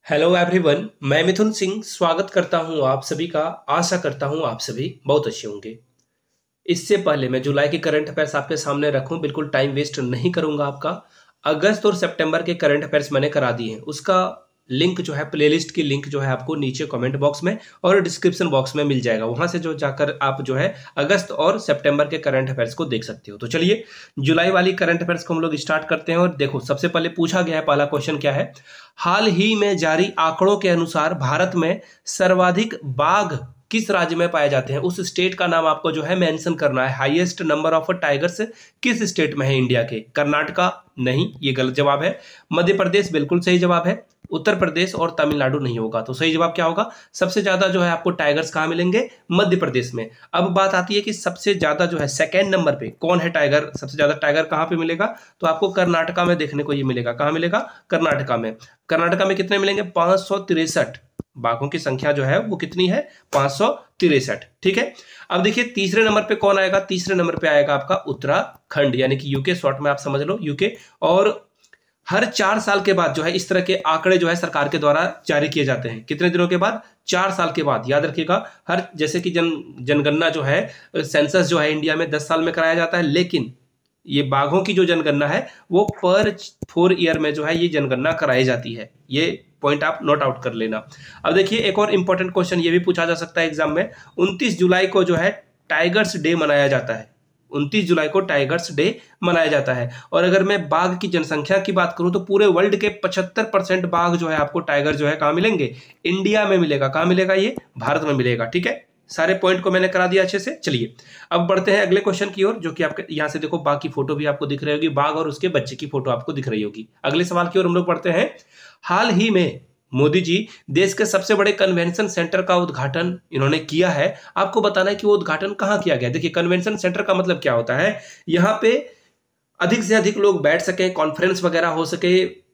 Hello everyone, मैं मिथुन सिंह स्वागत करता हूं आप सभी का। आशा करता हूं आप सभी बहुत अच्छे होंगे। इससे पहले मैं जुलाई के करंट अफेयर्स आपके सामने रखूं, बिल्कुल टाइम वेस्ट नहीं करूंगा आपका। अगस्त और सितंबर के करंट अफेयर्स मैंने करा दिए हैं, उसका लिंक जो है, प्लेलिस्ट की लिंक जो है आपको नीचे कमेंट बॉक्स में और डिस्क्रिप्शन बॉक्स में मिल जाएगा। वहां से जो जाकर आप जो है अगस्त और सितंबर के करंट अफेयर्स को देख सकते हो। तो चलिए जुलाई वाली करंट अफेयर्स को हम लोग स्टार्ट करते हैं। और देखो, सबसे पहले पूछा गया है, पहला क्वेश्चन क्या है। हाल ही में जारी आंकड़ों के अनुसार भारत में सर्वाधिक बाघ किस राज्य में पाए जाते हैं? उस स्टेट का नाम आपको जो है मेंशन करना है। हाईएस्ट नंबर ऑफ टाइगर्स किस स्टेट में है इंडिया के? कर्नाटका नहीं, ये गलत जवाब है। मध्य प्रदेश बिल्कुल सही जवाब है। उत्तर प्रदेश और तमिलनाडु नहीं होगा। तो सही जवाब क्या होगा? सबसे ज्यादा जो है आपको टाइगर्स कहाँ मिलेंगे? मध्य प्रदेश में। अब बात आती है कि सबसे ज्यादा जो है सेकेंड नंबर पे कौन है टाइगर, सबसे ज्यादा टाइगर कहाँ पे मिलेगा? तो आपको कर्नाटका में देखने को ये मिलेगा। कहाँ मिलेगा? कर्नाटका में। कर्नाटका में कितने मिलेंगे? 563 बाघों की संख्या जो है वो कितनी है? 563। ठीक है। अब देखिए तीसरे नंबर पे कौन आएगा? तीसरे नंबर पे आएगा आपका उत्तराखंड, यानी कि यूके, शॉर्ट में आप समझ लो यूके। और हर 4 साल के बाद जो है इस तरह के आंकड़े जो है सरकार के द्वारा जारी किए जाते हैं। कितने दिनों के बाद? 4 साल के बाद। याद रखिएगा, हर जैसे कि जनगणना जो है, सेंसस जो है इंडिया में 10 साल में कराया जाता है, लेकिन ये बाघों की जो जनगणना है वो पर 4 ईयर में जो है ये जनगणना कराई जाती है। ये पॉइंट आप नोट आउट कर लेना। अब देखिए एक और इंपॉर्टेंट क्वेश्चन ये भी पूछा जा सकता है एग्जाम में। 29 जुलाई को जो है टाइगर्स डे मनाया जाता है। 29 जुलाई को टाइगर्स डे मनाया जाता है। और अगर मैं बाघ की जनसंख्या की बात करूं तो पूरे वर्ल्ड के 75% बाघ जो है आपको टाइगर जो है कहां मिलेंगे? इंडिया में मिलेगा। कहां मिलेगा? ये भारत में मिलेगा। ठीक है, सारे पॉइंट को मैंने करा दिया अच्छे से। चलिए अब बढ़ते हैं अगले क्वेश्चन की ओर, जो कि आपके यहां से देखो बाघ की फोटो भी आपको दिख रही होगी, बाघ और उसके बच्चे की फोटो आपको दिख रही होगी। अगले सवाल की ओर हम लोग बढ़ते हैं। हाल ही में मोदी जी देश के सबसे बड़े कन्वेंशन सेंटर का उद्घाटन इन्होंने किया है। आपको बताना है कि वो उद्घाटन कहां किया गया। देखिए कन्वेंशन सेंटर का मतलब क्या होता है? यहां पे अधिक से अधिक लोग बैठ सके, कॉन्फ्रेंस वगैरह हो सके,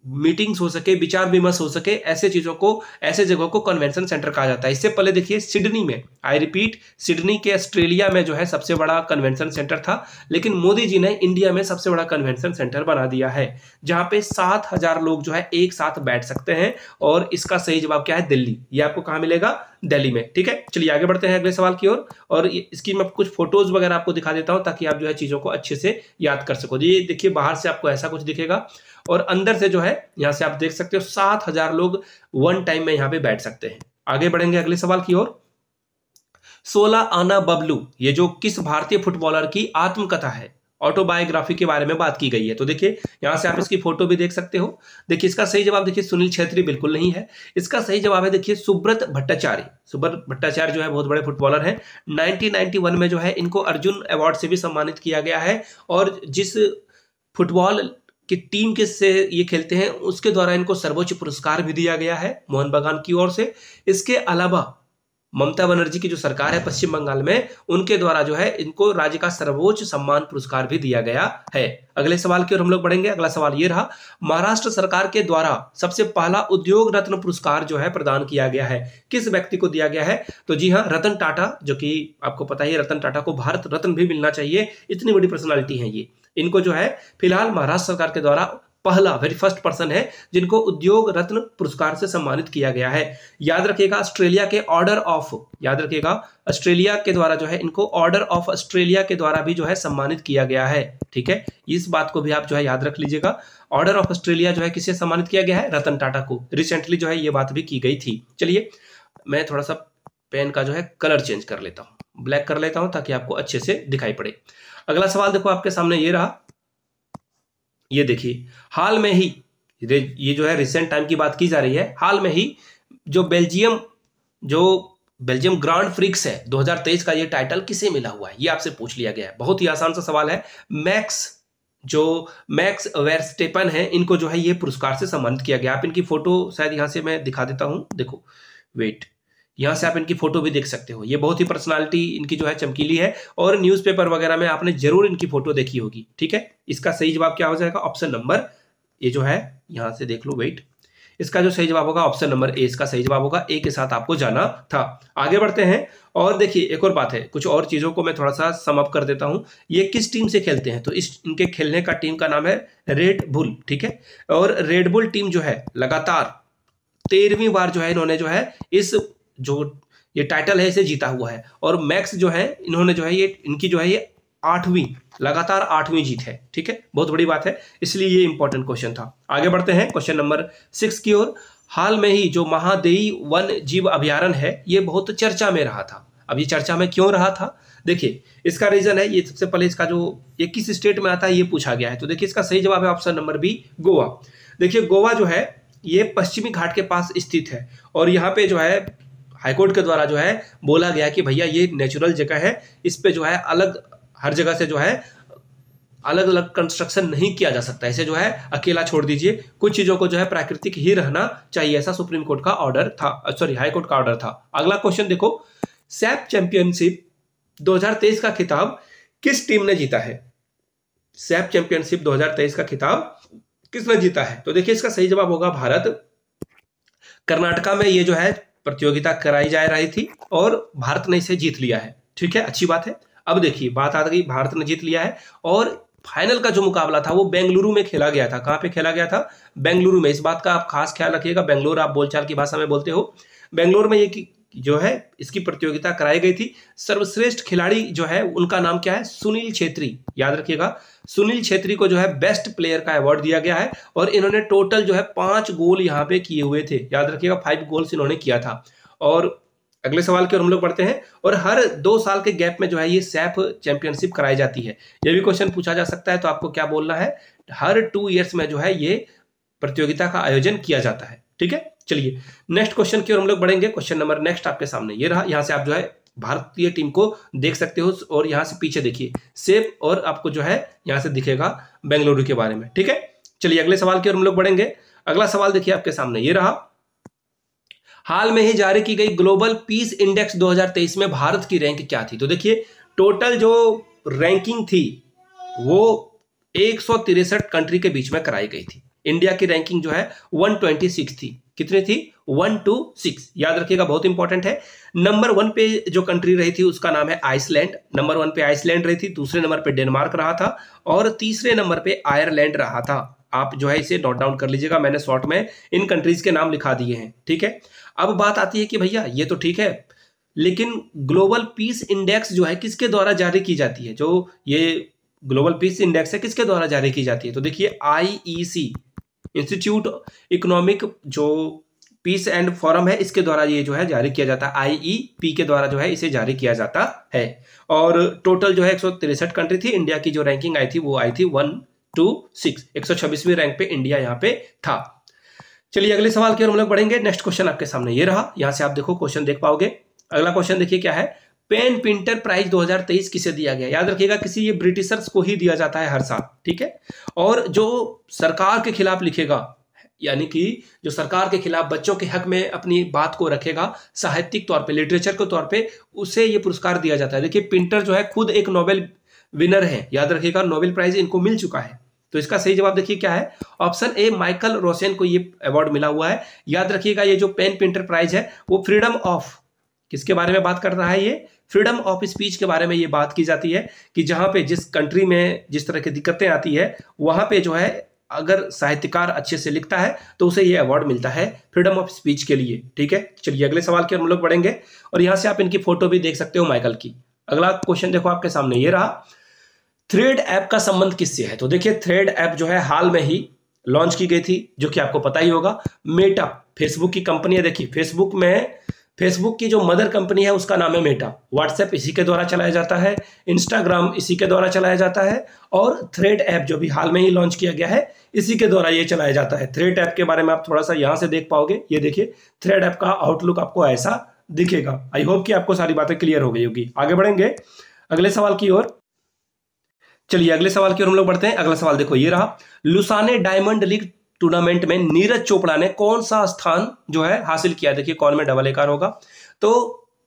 मीटिंग्स हो सके, विचार विमर्श हो सके, ऐसे चीजों को, ऐसे जगहों को कन्वेंशन सेंटर कहा जाता है। इससे पहले देखिए सिडनी में, आई रिपीट, सिडनी के ऑस्ट्रेलिया में जो है सबसे बड़ा कन्वेंशन सेंटर था, लेकिन मोदी जी ने इंडिया में सबसे बड़ा कन्वेंशन सेंटर बना दिया है, जहां पे 7,000 लोग जो है एक साथ बैठ सकते हैं। और इसका सही जवाब क्या है? दिल्ली। ये आपको कहां मिलेगा? दिल्ली में। ठीक है, चलिए आगे बढ़ते हैं अगले सवाल की ओर। और इसकी मैं कुछ फोटोज वगैरह आपको दिखा देता हूं ताकि आप जो है चीजों को अच्छे से याद कर सको। ये देखिए बाहर से आपको ऐसा कुछ दिखेगा और अंदर से जो है यहां से आप देख सकते हो 7,000 लोग वन टाइम में यहां पे बैठ सकते हैं। आगे बढ़ेंगे अगले सवाल की ओर। 16 आना बबलू, ये जो किस भारतीय फुटबॉलर की आत्मकथा है, ऑटोबायोग्राफी के बारे में बात की गई है। तो देखिए यहां से आप इसकी फोटो भी देख सकते हो। देखिए इसका सही जवाब देखिए सुनील छेत्री बिल्कुल नहीं है। इसका सही जवाब है देखिए सुब्रत भट्टाचार्य। सुब्रत भट्टाचार्य जो है बहुत बड़े फुटबॉलर हैं। 1991 में जो है इनको अर्जुन अवार्ड से भी सम्मानित किया गया है। और जिस फुटबॉल की टीम के से ये खेलते हैं उसके द्वारा इनको सर्वोच्च पुरस्कार भी दिया गया है मोहन बागान की ओर से। इसके अलावा ममता बनर्जी की जो सरकार है पश्चिम बंगाल में, उनके द्वारा जो है इनको राज्य का सर्वोच्च सम्मान पुरस्कार भी दिया गया है। अगले सवाल की ओर हम लोग बढ़ेंगे। अगला सवाल ये रहा, महाराष्ट्र सरकार के द्वारा सबसे पहला उद्योग रत्न पुरस्कार जो है प्रदान किया गया है, किस व्यक्ति को दिया गया है? तो जी हाँ, रतन टाटा, जो कि आपको पता ही रतन टाटा को भारत रत्न भी मिलना चाहिए, इतनी बड़ी पर्सनालिटी है ये। इनको जो है फिलहाल महाराष्ट्र सरकार के द्वारा पहला, वेरी फर्स्ट पर्सन है जिनको उद्योग रत्न पुरस्कार से सम्मानित किया गया है। याद रखिएगा ऑस्ट्रेलिया के ऑर्डर ऑफ, याद रखिएगा ऑस्ट्रेलिया के द्वारा जो है इनको ऑर्डर ऑफ ऑस्ट्रेलिया के द्वारा भी जो है सम्मानित किया गया है। ठीक है, इस बात को भी आप जो है याद रख लीजिएगा। ऑर्डर ऑफ ऑस्ट्रेलिया जो है किसे सम्मानित किया गया है? रतन टाटा को। रिसेंटली जो है ये बात भी की गई थी। चलिए मैं थोड़ा सा पेन का जो है कलर चेंज कर लेता हूं, ब्लैक कर लेता हूं ताकि आपको अच्छे से दिखाई पड़े। अगला सवाल देखो आपके सामने ये रहा। ये देखिए हाल में ही, ये जो है रिसेंट टाइम की बात की जा रही है, हाल में ही जो बेल्जियम ग्रांड फ्रिक्स है 2023 का ये टाइटल किसे मिला हुआ है? ये आपसे पूछ लिया गया है। बहुत ही आसान सा सवाल है। मैक्स वेरस्टेपन है, इनको जो है ये पुरस्कार से सम्मानित किया गया। आप इनकी फोटो शायद यहां से मैं दिखा देता हूं, देखो वेट, यहां से आप इनकी फोटो भी देख सकते हो। ये बहुत ही पर्सनालिटी इनकी जो है चमकीली है और न्यूज़पेपर वगैरह में आपने जरूर इनकी फोटो देखी होगी। ठीक है, इसका सही जवाब क्या हो जाएगा? ऑप्शन नंबर, ये जो है यहां से देख लो, वेट, इसका जो सही जवाब होगा ऑप्शन नंबर ए, इसका सही जवाब होगा। ए के साथ आपको जाना था। आगे बढ़ते हैं। और देखिए एक और बात है, कुछ और चीजों को मैं थोड़ा सा सम अप कर देता हूं। ये किस टीम से खेलते हैं? तो इनके खेलने का टीम का नाम है रेड बुल। ठीक है, और रेड बुल टीम जो है लगातार 13वीं बार जो है इन्होंने जो है इस जो ये टाइटल है इसे जीता हुआ है। और मैक्स जो है इन्होंने जो है ये इनकी जो है ये 8वीं लगातार 8वीं जीत है। ठीक है, बहुत बड़ी बात है, इसलिए ये इंपॉर्टेंट क्वेश्चन था। आगे बढ़ते हैं क्वेश्चन नंबर 6 की ओर। हाल में ही जो महादेई वन जीव अभ्यारण्य है ये बहुत चर्चा में रहा था। अब ये चर्चा में क्यों रहा था? देखिए इसका रीजन है, ये सबसे पहले इसका जो ये किस स्टेट में आता है ये पूछा गया है। तो देखिए इसका सही जवाब है ऑप्शन नंबर बी, गोवा। देखिए गोवा जो है ये पश्चिमी घाट के पास स्थित है और यहाँ पे जो है हाईकोर्ट के द्वारा जो है बोला गया कि भैया ये नेचुरल जगह है, इस पे जो है अलग हर जगह से जो है अलग अलग कंस्ट्रक्शन नहीं किया जा सकता, इसे जो है अकेला छोड़ दीजिए, कुछ चीजों को जो है प्राकृतिक ही रहना चाहिए, ऐसा सुप्रीम कोर्ट का ऑर्डर था, सॉरी हाईकोर्ट का ऑर्डर था। अगला क्वेश्चन देखो, सैफ चैंपियनशिप 2023 का खिताब किस टीम ने जीता है? सैफ चैंपियनशिप 2023 का खिताब किसने जीता है? तो देखिए इसका सही जवाब होगा भारत। कर्नाटका में ये जो है प्रतियोगिता कराई जा रही थी और भारत ने इसे जीत लिया है। ठीक है, अच्छी बात है। अब देखिए बात आ गई, भारत ने जीत लिया है और फाइनल का जो मुकाबला था वो बेंगलुरु में खेला गया था। कहां पे खेला गया था? बेंगलुरु में। इस बात का आप खास ख्याल रखिएगा, बेंगलुरु आप बोलचाल की भाषा में बोलते हो, बेंगलुरु में ये जो है इसकी प्रतियोगिता कराई गई थी। सर्वश्रेष्ठ खिलाड़ी जो है उनका नाम क्या है? सुनील छेत्री। याद रखिएगा, सुनील छेत्री को जो है बेस्ट प्लेयर का अवार्ड दिया गया है और इन्होंने टोटल जो है 5 गोल यहाँ पे किए हुए थे। याद रखिएगा 5 गोल्स इन्होंने किया था। और अगले सवाल की ओर हम लोग बढ़ते हैं। और हर 2 साल के गैप में जो है ये सैफ चैंपियनशिप कराई जाती है। ये भी क्वेश्चन पूछा जा सकता है, तो आपको क्या बोलना है? हर 2 ईयर्स में जो है ये प्रतियोगिता का आयोजन किया जाता है। ठीक है, चलिए नेक्स्ट क्वेश्चन की ओर हम लोग बढ़ेंगे। क्वेश्चन नंबर नेक्स्ट आपके सामने ये रहा। यहां से आप जो है भारतीय टीम को देख सकते हो और यहां से पीछे देखिए सेफ और आपको जो है यहां से दिखेगा बेंगलुरु के बारे में। ठीक है, चलिए अगले सवाल की ओर हम लोग बढ़ेंगे। अगला सवाल देखिए आपके सामने ये रहा। हाल में ही जारी की गई ग्लोबल पीस इंडेक्स 2023 में भारत की रैंक क्या थी? तो देखिए टोटल जो रैंकिंग थी वो 163 कंट्री के बीच में कराई गई थी। इंडिया की रैंकिंग जो है 126 थी। कितनी थी? 126। याद रखिएगा, बहुत इंपॉर्टेंट है। नंबर 1 पे जो कंट्री रही थी उसका नाम है आइसलैंड। नंबर 1 पे आइसलैंड रही थी, दूसरे नंबर पे डेनमार्क रहा था और तीसरे नंबर पे आयरलैंड रहा था। आप जो है इसे नोट डाउन कर लीजिएगा, मैंने शॉर्ट में इन कंट्रीज के नाम लिखा दिए हैं। ठीक है, अब बात आती है कि भैया ये तो ठीक है, लेकिन ग्लोबल पीस इंडेक्स जो है किसके द्वारा जारी की जाती है? जो ये ग्लोबल पीस इंडेक्स है किसके द्वारा जारी की जाती है? तो देखिए IEC, इंस्टीट्यूट इकोनॉमिक जो पीस एंड फोरम है, इसके द्वारा ये जो है जारी किया जाता है। IEP के द्वारा जो है इसे जारी किया जाता है। और टोटल जो है 163 कंट्री थी। इंडिया की जो रैंकिंग आई थी वो आई थी 126, 126वीं रैंक पे इंडिया यहाँ पे था। चलिए अगले सवाल की ओर हम लोग बढ़ेंगे। नेक्स्ट क्वेश्चन आपके सामने ये रहा। यहां से आप देखो क्वेश्चन देख पाओगे। अगला क्वेश्चन देखिए क्या है। पेन पिंटर प्राइज 2023 किसे दिया गया? याद रखिएगा किसी ये ब्रिटिशर्स को ही दिया जाता है हर साल। ठीक है, और जो सरकार के खिलाफ लिखेगा, यानी कि जो सरकार के खिलाफ बच्चों के हक में अपनी बात को रखेगा साहित्यिक तौर पे, लिटरेचर के तौर पे, उसे ये पुरस्कार दिया जाता है। देखिए पिंटर जो है खुद एक नोबेल विनर है। याद रखिएगा नोबेल प्राइज इनको मिल चुका है। तो इसका सही जवाब देखिए क्या है? ऑप्शन ए, माइकल रोसेन को ये अवार्ड मिला हुआ है। याद रखिएगा ये जो पेन पिंटर प्राइज है वो फ्रीडम ऑफ, किसके बारे में बात कर रहा है? ये फ्रीडम ऑफ स्पीच के बारे में ये बात की जाती है कि जहां पे जिस कंट्री में जिस तरह की दिक्कतें आती है वहां पे जो है अगर साहित्यकार अच्छे से लिखता है तो उसे ये अवार्ड मिलता है फ्रीडम ऑफ स्पीच के लिए। ठीक है, चलिए अगले सवाल की ओर हम लोग बढ़ेंगे और यहां से आप इनकी फोटो भी देख सकते हो माइकल की। अगला क्वेश्चन देखो आपके सामने ये रहा। थ्रेड ऐप का संबंध किससे है? तो देखिए थ्रेड ऐप जो है हाल में ही लॉन्च की गई थी, जो कि आपको पता ही होगा। मेटा फेसबुक की कंपनी है। देखिए फेसबुक में फेसबुक की जो मदर कंपनी है उसका नाम है मेटा। व्हाट्सएप इसी के द्वारा चलाया जाता है, इंस्टाग्राम इसी के द्वारा चलाया जाता है और थ्रेड ऐप जो भी हाल में ही लॉन्च किया गया है इसी के द्वारा ये चलाया जाता है। थ्रेड ऐप के बारे में आप थोड़ा सा यहाँ से देख पाओगे। ये देखिए थ्रेड ऐप का आउटलुक आपको ऐसा दिखेगा। आई होप कि आपको सारी बातें क्लियर हो गई होगी। आगे बढ़ेंगे अगले सवाल की ओर। चलिए अगले सवाल की ओर हम लोग बढ़ते हैं। अगला सवाल देखो ये रहा। लुसाने डायमंड लीग टूर्नामेंट में नीरज चोपड़ा ने कौन सा स्थान जो है हासिल किया? देखिए कौन में डबल एकार होगा। तो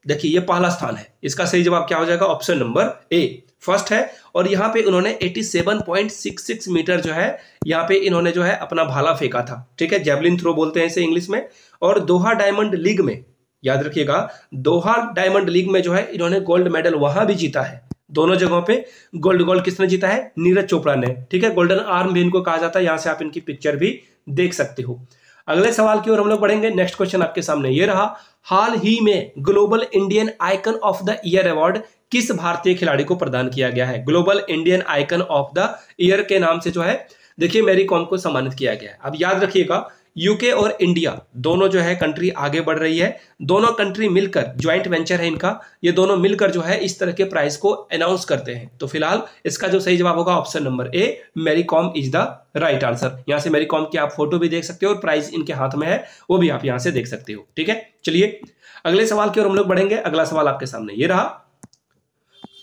देखिए ये पहला स्थान है। इसका सही जवाब क्या हो जाएगा? ऑप्शन नंबर ए, फर्स्ट है। और यहाँ पे इन्होंने 87.66 मीटर जो है यहाँ पे इन्होंने जो है अपना भाला फेंका था। ठीक है, जेवलिन थ्रो बोलते हैं इसे इंग्लिश में। और दोहा डायमंड लीग में, याद रखिएगा दोहा डायमंड लीग में जो है इन्होंने गोल्ड मेडल वहां भी जीता है। दोनों जगहों पे गोल्ड किसने जीता है? नीरज चोपड़ा ने। ठीक है, गोल्डन आर्म भी इनको कहा जाता है। यहां से आप इनकी पिक्चर भी देख सकते हो। अगले सवाल की ओर हम लोग बढ़ेंगे। नेक्स्ट क्वेश्चन आपके सामने ये रहा, हाल ही में global Indian icon of the year award किस भारतीय खिलाड़ी को प्रदान किया गया है? Global Indian icon of the year के नाम से जो है देखिए मैरी कॉम को सम्मानित किया गया है। अब याद रखिएगा, यूके और इंडिया दोनों जो है कंट्री आगे बढ़ रही है, दोनों कंट्री मिलकर, ज्वाइंट वेंचर है इनका, ये दोनों मिलकर जो है इस तरह के प्राइज को अनाउंस करते हैं। तो फिलहाल इसका जो सही जवाब होगा option number A, Mary Kom is the right answer. यहां से मैरी कॉम की आप फोटो भी देख सकते हो और प्राइज इनके हाथ में है वो भी आप यहां से देख सकते हो। ठीक है, चलिए अगले सवाल की ओर हम लोग बढ़ेंगे। अगला सवाल आपके सामने ये रहा,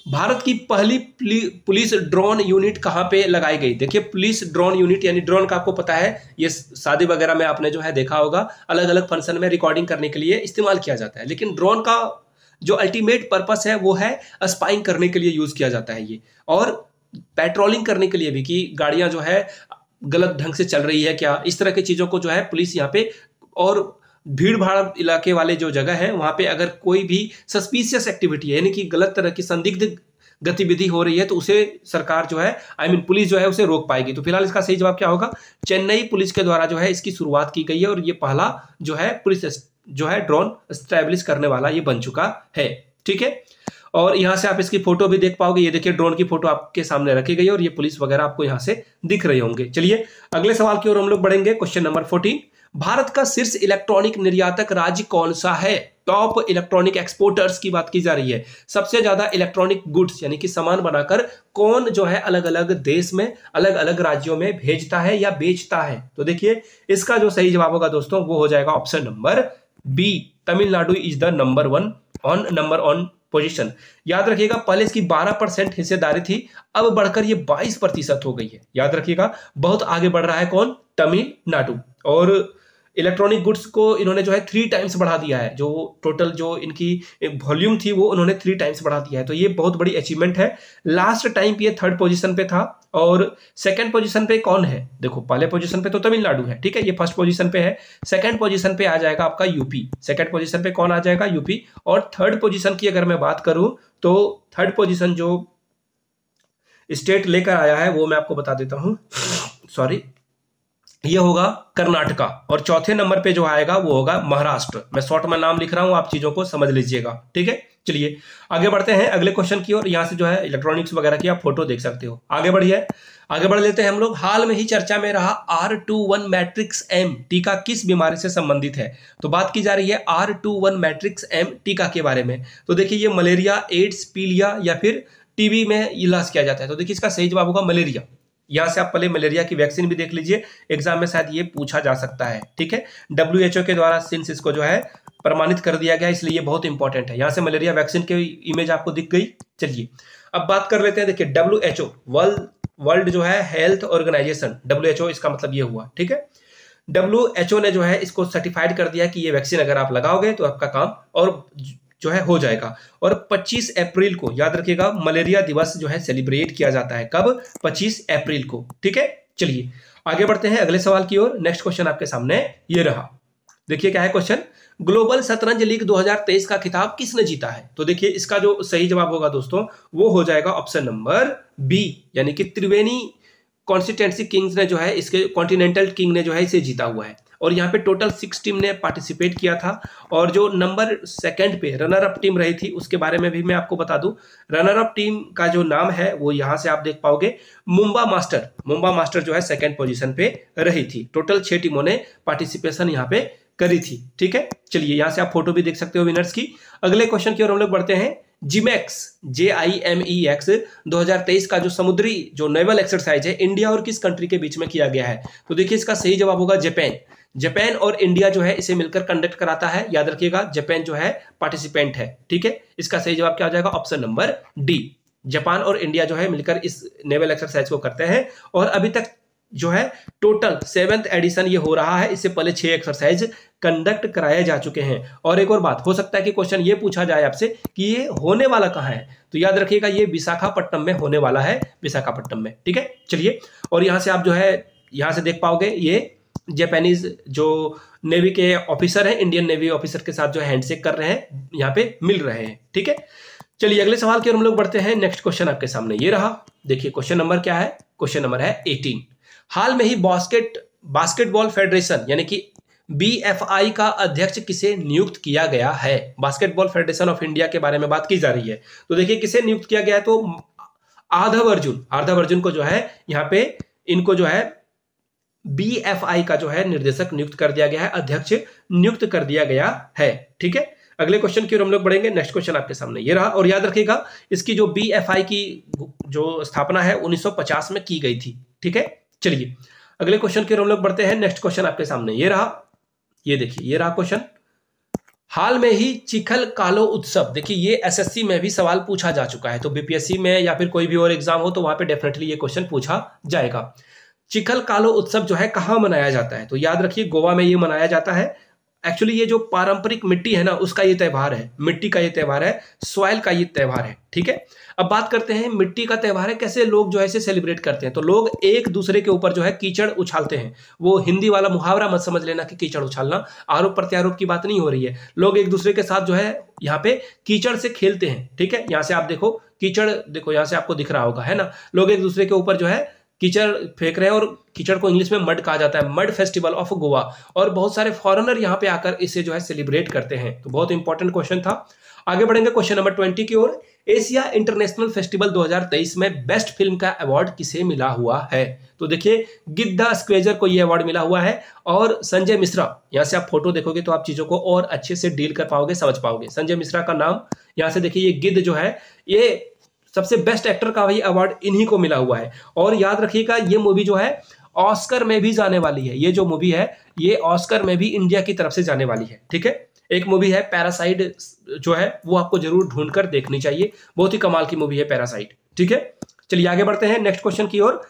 भारत की पहली पुलिस ड्रोन यूनिट कहां पे लगाई गई? देखिए पुलिस ड्रोन यूनिट यानी ड्रोन का आपको पता है ये शादी वगैरह में आपने जो है देखा होगा, अलग अलग फंक्शन में रिकॉर्डिंग करने के लिए इस्तेमाल किया जाता है। लेकिन ड्रोन का जो अल्टीमेट पर्पस है वो है स्पाइंग करने के लिए यूज किया जाता है ये, और पेट्रोलिंग करने के लिए भी कि गाड़ियां जो है गलत ढंग से चल रही है क्या, इस तरह की चीजों को जो है पुलिस यहाँ पे, और भीड़ भाड़ इलाके वाले जो जगह है वहां पे अगर कोई भी सस्पिशियस एक्टिविटी है यानी कि गलत तरह की संदिग्ध गतिविधि हो रही है तो उसे सरकार जो है पुलिस जो है उसे रोक पाएगी। तो फिलहाल इसका सही जवाब क्या होगा? चेन्नई पुलिस के द्वारा जो है इसकी शुरुआत की गई है और ये पहला जो है पुलिस जो है ड्रोन स्टैब्लिश करने वाला ये बन चुका है। ठीक है, और यहां से आप इसकी फोटो भी देख पाओगे, ये देखिए ड्रोन की फोटो आपके सामने रखी गई है और ये पुलिस वगैरह आपको यहां से दिख रहे होंगे। चलिए अगले सवाल की ओर हम लोग बढ़ेंगे। क्वेश्चन नंबर 14, भारत का शीर्ष इलेक्ट्रॉनिक निर्यातक राज्य कौन सा है? टॉप इलेक्ट्रॉनिक एक्सपोर्टर्स की बात की जा रही है, सबसे ज्यादा इलेक्ट्रॉनिक गुड्स यानी कि सामान बनाकर कौन जो है अलग अलग देश में, अलग अलग राज्यों में भेजता है या बेचता है? तो देखिए इसका जो सही जवाब होगा दोस्तों वो हो जाएगा option number B, Tamil Nadu is the number one position. याद रखिएगा पहले इसकी 12% हिस्सेदारी थी, अब बढ़कर ये 22% हो गई है। याद रखिएगा बहुत आगे बढ़ रहा है कौन? तमिलनाडु। और इलेक्ट्रॉनिक गुड्स को इन्होंने जो है 3 टाइम्स बढ़ा दिया है, जो टोटल जो इनकी वॉल्यूम थी वो उन्होंने 3 टाइम्स बढ़ा दिया है। तो ये बहुत बड़ी अचीवमेंट है। लास्ट टाइम ये 3rd पोजीशन पे था और 2nd पोजीशन पे कौन है? देखो पहले पोजीशन पे तो तमिलनाडु है, ठीक है, ये 1st पोजीशन पे है। 2nd पोजीशन पे आ जाएगा आपका यूपी, 2nd पोजीशन पे कौन आ जाएगा? यूपी। और 3rd पोजीशन की अगर मैं बात करूं तो 3rd पोजीशन जो स्टेट लेकर आया है वो मैं आपको बता देता हूं, सॉरी, ये होगा कर्नाटका। और चौथे नंबर पे जो आएगा वो होगा महाराष्ट्र। मैं शॉर्ट में नाम लिख रहा हूं, आप चीजों को समझ लीजिएगा। ठीक है, चलिए आगे बढ़ते हैं अगले क्वेश्चन की ओर। यहां से जो है इलेक्ट्रॉनिक्स वगैरह की आप फोटो देख सकते हो। आगे बढ़ लेते हैं हम लोग। हाल में ही चर्चा में रहा R21 मैट्रिक्स M टीका किस बीमारी से संबंधित है? तो बात की जा रही है R21 मैट्रिक्स M टीका के बारे में। तो देखिए ये मलेरिया, एड्स, पीलिया या फिर टीबी में इलाज किया जाता है। तो देखिए इसका सही जवाब होगा मलेरिया। यहां से आप पहले मलेरिया की वैक्सीन भी देख लीजिए, एग्जाम में शायद ये पूछा जा सकता है। ठीक है, WHO के द्वारा सिंस इसको जो है प्रमाणित कर दिया गया, इसलिए ये बहुत इंपॉर्टेंट है। यहां से मलेरिया वैक्सीन की इमेज आपको दिख गई। चलिए अब बात कर लेते हैं। देखिए WHO वर्ल्ड जो है हेल्थ ऑर्गेनाइजेशन, WHO इसका मतलब ये हुआ। ठीक है, WHO ने जो है इसको सर्टिफाइड कर दिया कि ये वैक्सीन अगर आप लगाओगे तो आपका काम और जो है हो जाएगा। और 25 अप्रैल को याद रखिएगा मलेरिया दिवस जो है सेलिब्रेट किया जाता है। कब? 25 अप्रैल को। ठीक है, चलिए आगे बढ़ते हैं अगले सवाल की ओर। नेक्स्ट क्वेश्चन आपके सामने ये रहा। देखिए क्या है क्वेश्चन, ग्लोबल शतरंज लीग 2023 का खिताब किसने जीता है? तो देखिए इसका जो सही जवाब होगा दोस्तों वो हो जाएगा ऑप्शन नंबर बी, यानी कि त्रिवेणी कॉन्स्टिट्यूएंसी किंग्स ने जो है इसके, कॉन्टिनेंटल किंग ने जो है इसे जीता हुआ है। और यहाँ पे टोटल 6 टीम ने पार्टिसिपेट किया था। और जो नंबर 2nd पे रनर अप टीम रही थी उसके बारे में भी मैं आपको बता दूं। रनर अप टीम का जो नाम है वो यहाँ से आप देख पाओगे, मुंबा मास्टर जो है 2nd पोजीशन पे रही थी। टोटल 6 टीमों ने पार्टिसिपेशन यहाँ पे करी थी। ठीक है, चलिए यहाँ से आप फोटो भी देख सकते हो विनर्स की। अगले क्वेश्चन की ओर हम लोग बढ़ते हैं। जिमेक्स JIMEX 2023 का जो समुद्री जो नेवल एक्सरसाइज है इंडिया और किस कंट्री के बीच में किया गया है? तो देखिए इसका सही जवाब होगा जापान और इंडिया जो है इसे मिलकर कंडक्ट कराता है। याद रखिएगा जापान जो है पार्टिसिपेंट है। ठीक है, इसका सही जवाब क्या हो जाएगा? ऑप्शन नंबर डी, जापान और इंडिया जो है मिलकर इस नेवल एक्सरसाइज को करते हैं। और अभी तक जो है टोटल 7th एडिशन ये हो रहा है। इससे पहले 6 एक्सरसाइज कंडक्ट कराए जा चुके हैं। और एक और बात हो सकता है कि क्वेश्चन ये पूछा जाए आपसे कि ये होने वाला कहाँ है, तो याद रखिएगा ये विशाखापट्टनम में होने वाला है, विशाखापट्टनम में। ठीक है, चलिए और यहाँ से आप जो है यहाँ से देख पाओगे ये जापानीज जो नेवी के ऑफिसर हैं, इंडियन नेवी ऑफिसर के साथ जो हैंडशेक कर रहे हैं, यहाँ पे मिल रहे हैं। ठीक है, चलिए अगले सवाल की ओर हम लोग बढ़ते हैं। नेक्स्ट क्वेश्चन आपके सामने ये रहा। देखिए क्वेश्चन नंबर क्या है? क्वेश्चन नंबर है 18। हाल में ही बास्केटबॉल फेडरेशन यानी कि BFI का अध्यक्ष किसे नियुक्त किया गया है? बास्केटबॉल फेडरेशन ऑफ इंडिया के बारे में बात की जा रही है। तो देखिए किसे नियुक्त किया गया है, तो आरधव अर्जुन को जो है यहाँ पे इनको जो है BFI का जो है निर्देशक नियुक्त कर दिया गया है, अध्यक्ष नियुक्त कर दिया गया है। ठीक है, अगले क्वेश्चन की ओर हम लोग बढ़ेंगे। नेक्स्ट क्वेश्चन आपके सामने ये रहा, और याद रखिएगा इसकी जो BFI की जो स्थापना है 1950 में की गई थी। ठीक है, चलिए अगले क्वेश्चन की ओर हम लोग बढ़ते हैं। नेक्स्ट क्वेश्चन आपके सामने ये रहा, ये देखिए ये रहा क्वेश्चन। हाल में ही चिखल कालो उत्सव, देखिए ये SSC में भी सवाल पूछा जा चुका है, तो BPSC में या फिर कोई भी और एग्जाम हो तो वहां पे डेफिनेटली ये क्वेश्चन पूछा जाएगा। चिखल कालो उत्सव जो है कहाँ मनाया जाता है? तो याद रखिए गोवा में ये मनाया जाता है। एक्चुअली ये जो पारंपरिक मिट्टी है ना उसका ये त्यौहार है, मिट्टी का ये त्यौहार है, सॉइल का ये त्यौहार है। ठीक है, अब बात करते हैं मिट्टी का त्यौहार है, कैसे लोग जो है इसे सेलिब्रेट करते हैं। तो लोग एक दूसरे के ऊपर जो है कीचड़ उछालते हैं। वो हिंदी वाला मुहावरा मत समझ लेना कि कीचड़ उछालना, आरोप प्रत्यारोप की बात नहीं हो रही है। लोग एक दूसरे के साथ जो है यहाँ पे कीचड़ से खेलते हैं। ठीक है, यहाँ से आप देखो कीचड़, देखो यहाँ से आपको दिख रहा होगा, है ना। लोग एक दूसरे के ऊपर जो है कीचड़ फेंक रहे हैं, और कीचड़ को इंग्लिश में मड कहा जाता है, मड फेस्टिवल ऑफ गोवा। और बहुत सारे फॉरेनर यहाँ पे आकर इसे जो है सेलिब्रेट करते हैं। तो बहुत इंपॉर्टेंट क्वेश्चन था। आगे बढ़ेंगे क्वेश्चन नंबर 20 की ओर। एशिया इंटरनेशनल फेस्टिवल 2023 में बेस्ट फिल्म का अवार्ड किसे मिला हुआ है? तो देखिए गिद्दा स्क्वेजर को यह अवार्ड मिला हुआ है, और संजय मिश्रा, यहां से आप फोटो देखोगे तो आप चीजों को और अच्छे से डील कर पाओगे, समझ पाओगे। संजय मिश्रा का नाम यहां से देखिए, ये गिद्ध जो है ये सबसे बेस्ट एक्टर का वही अवार्ड इन्हीं को मिला हुआ है। और याद रखिएगा ये मूवी जो है ऑस्कर में भी जाने वाली है। ये जो मूवी है ये ऑस्कर में भी इंडिया की तरफ से जाने वाली है। ठीक है, एक मूवी है पैरासाइट जो है वो आपको जरूर ढूंढकर देखनी चाहिए, बहुत ही कमाल की मूवी है पैरासाइट। ठीक है, चलिए आगे बढ़ते हैं नेक्स्ट क्वेश्चन की ओर।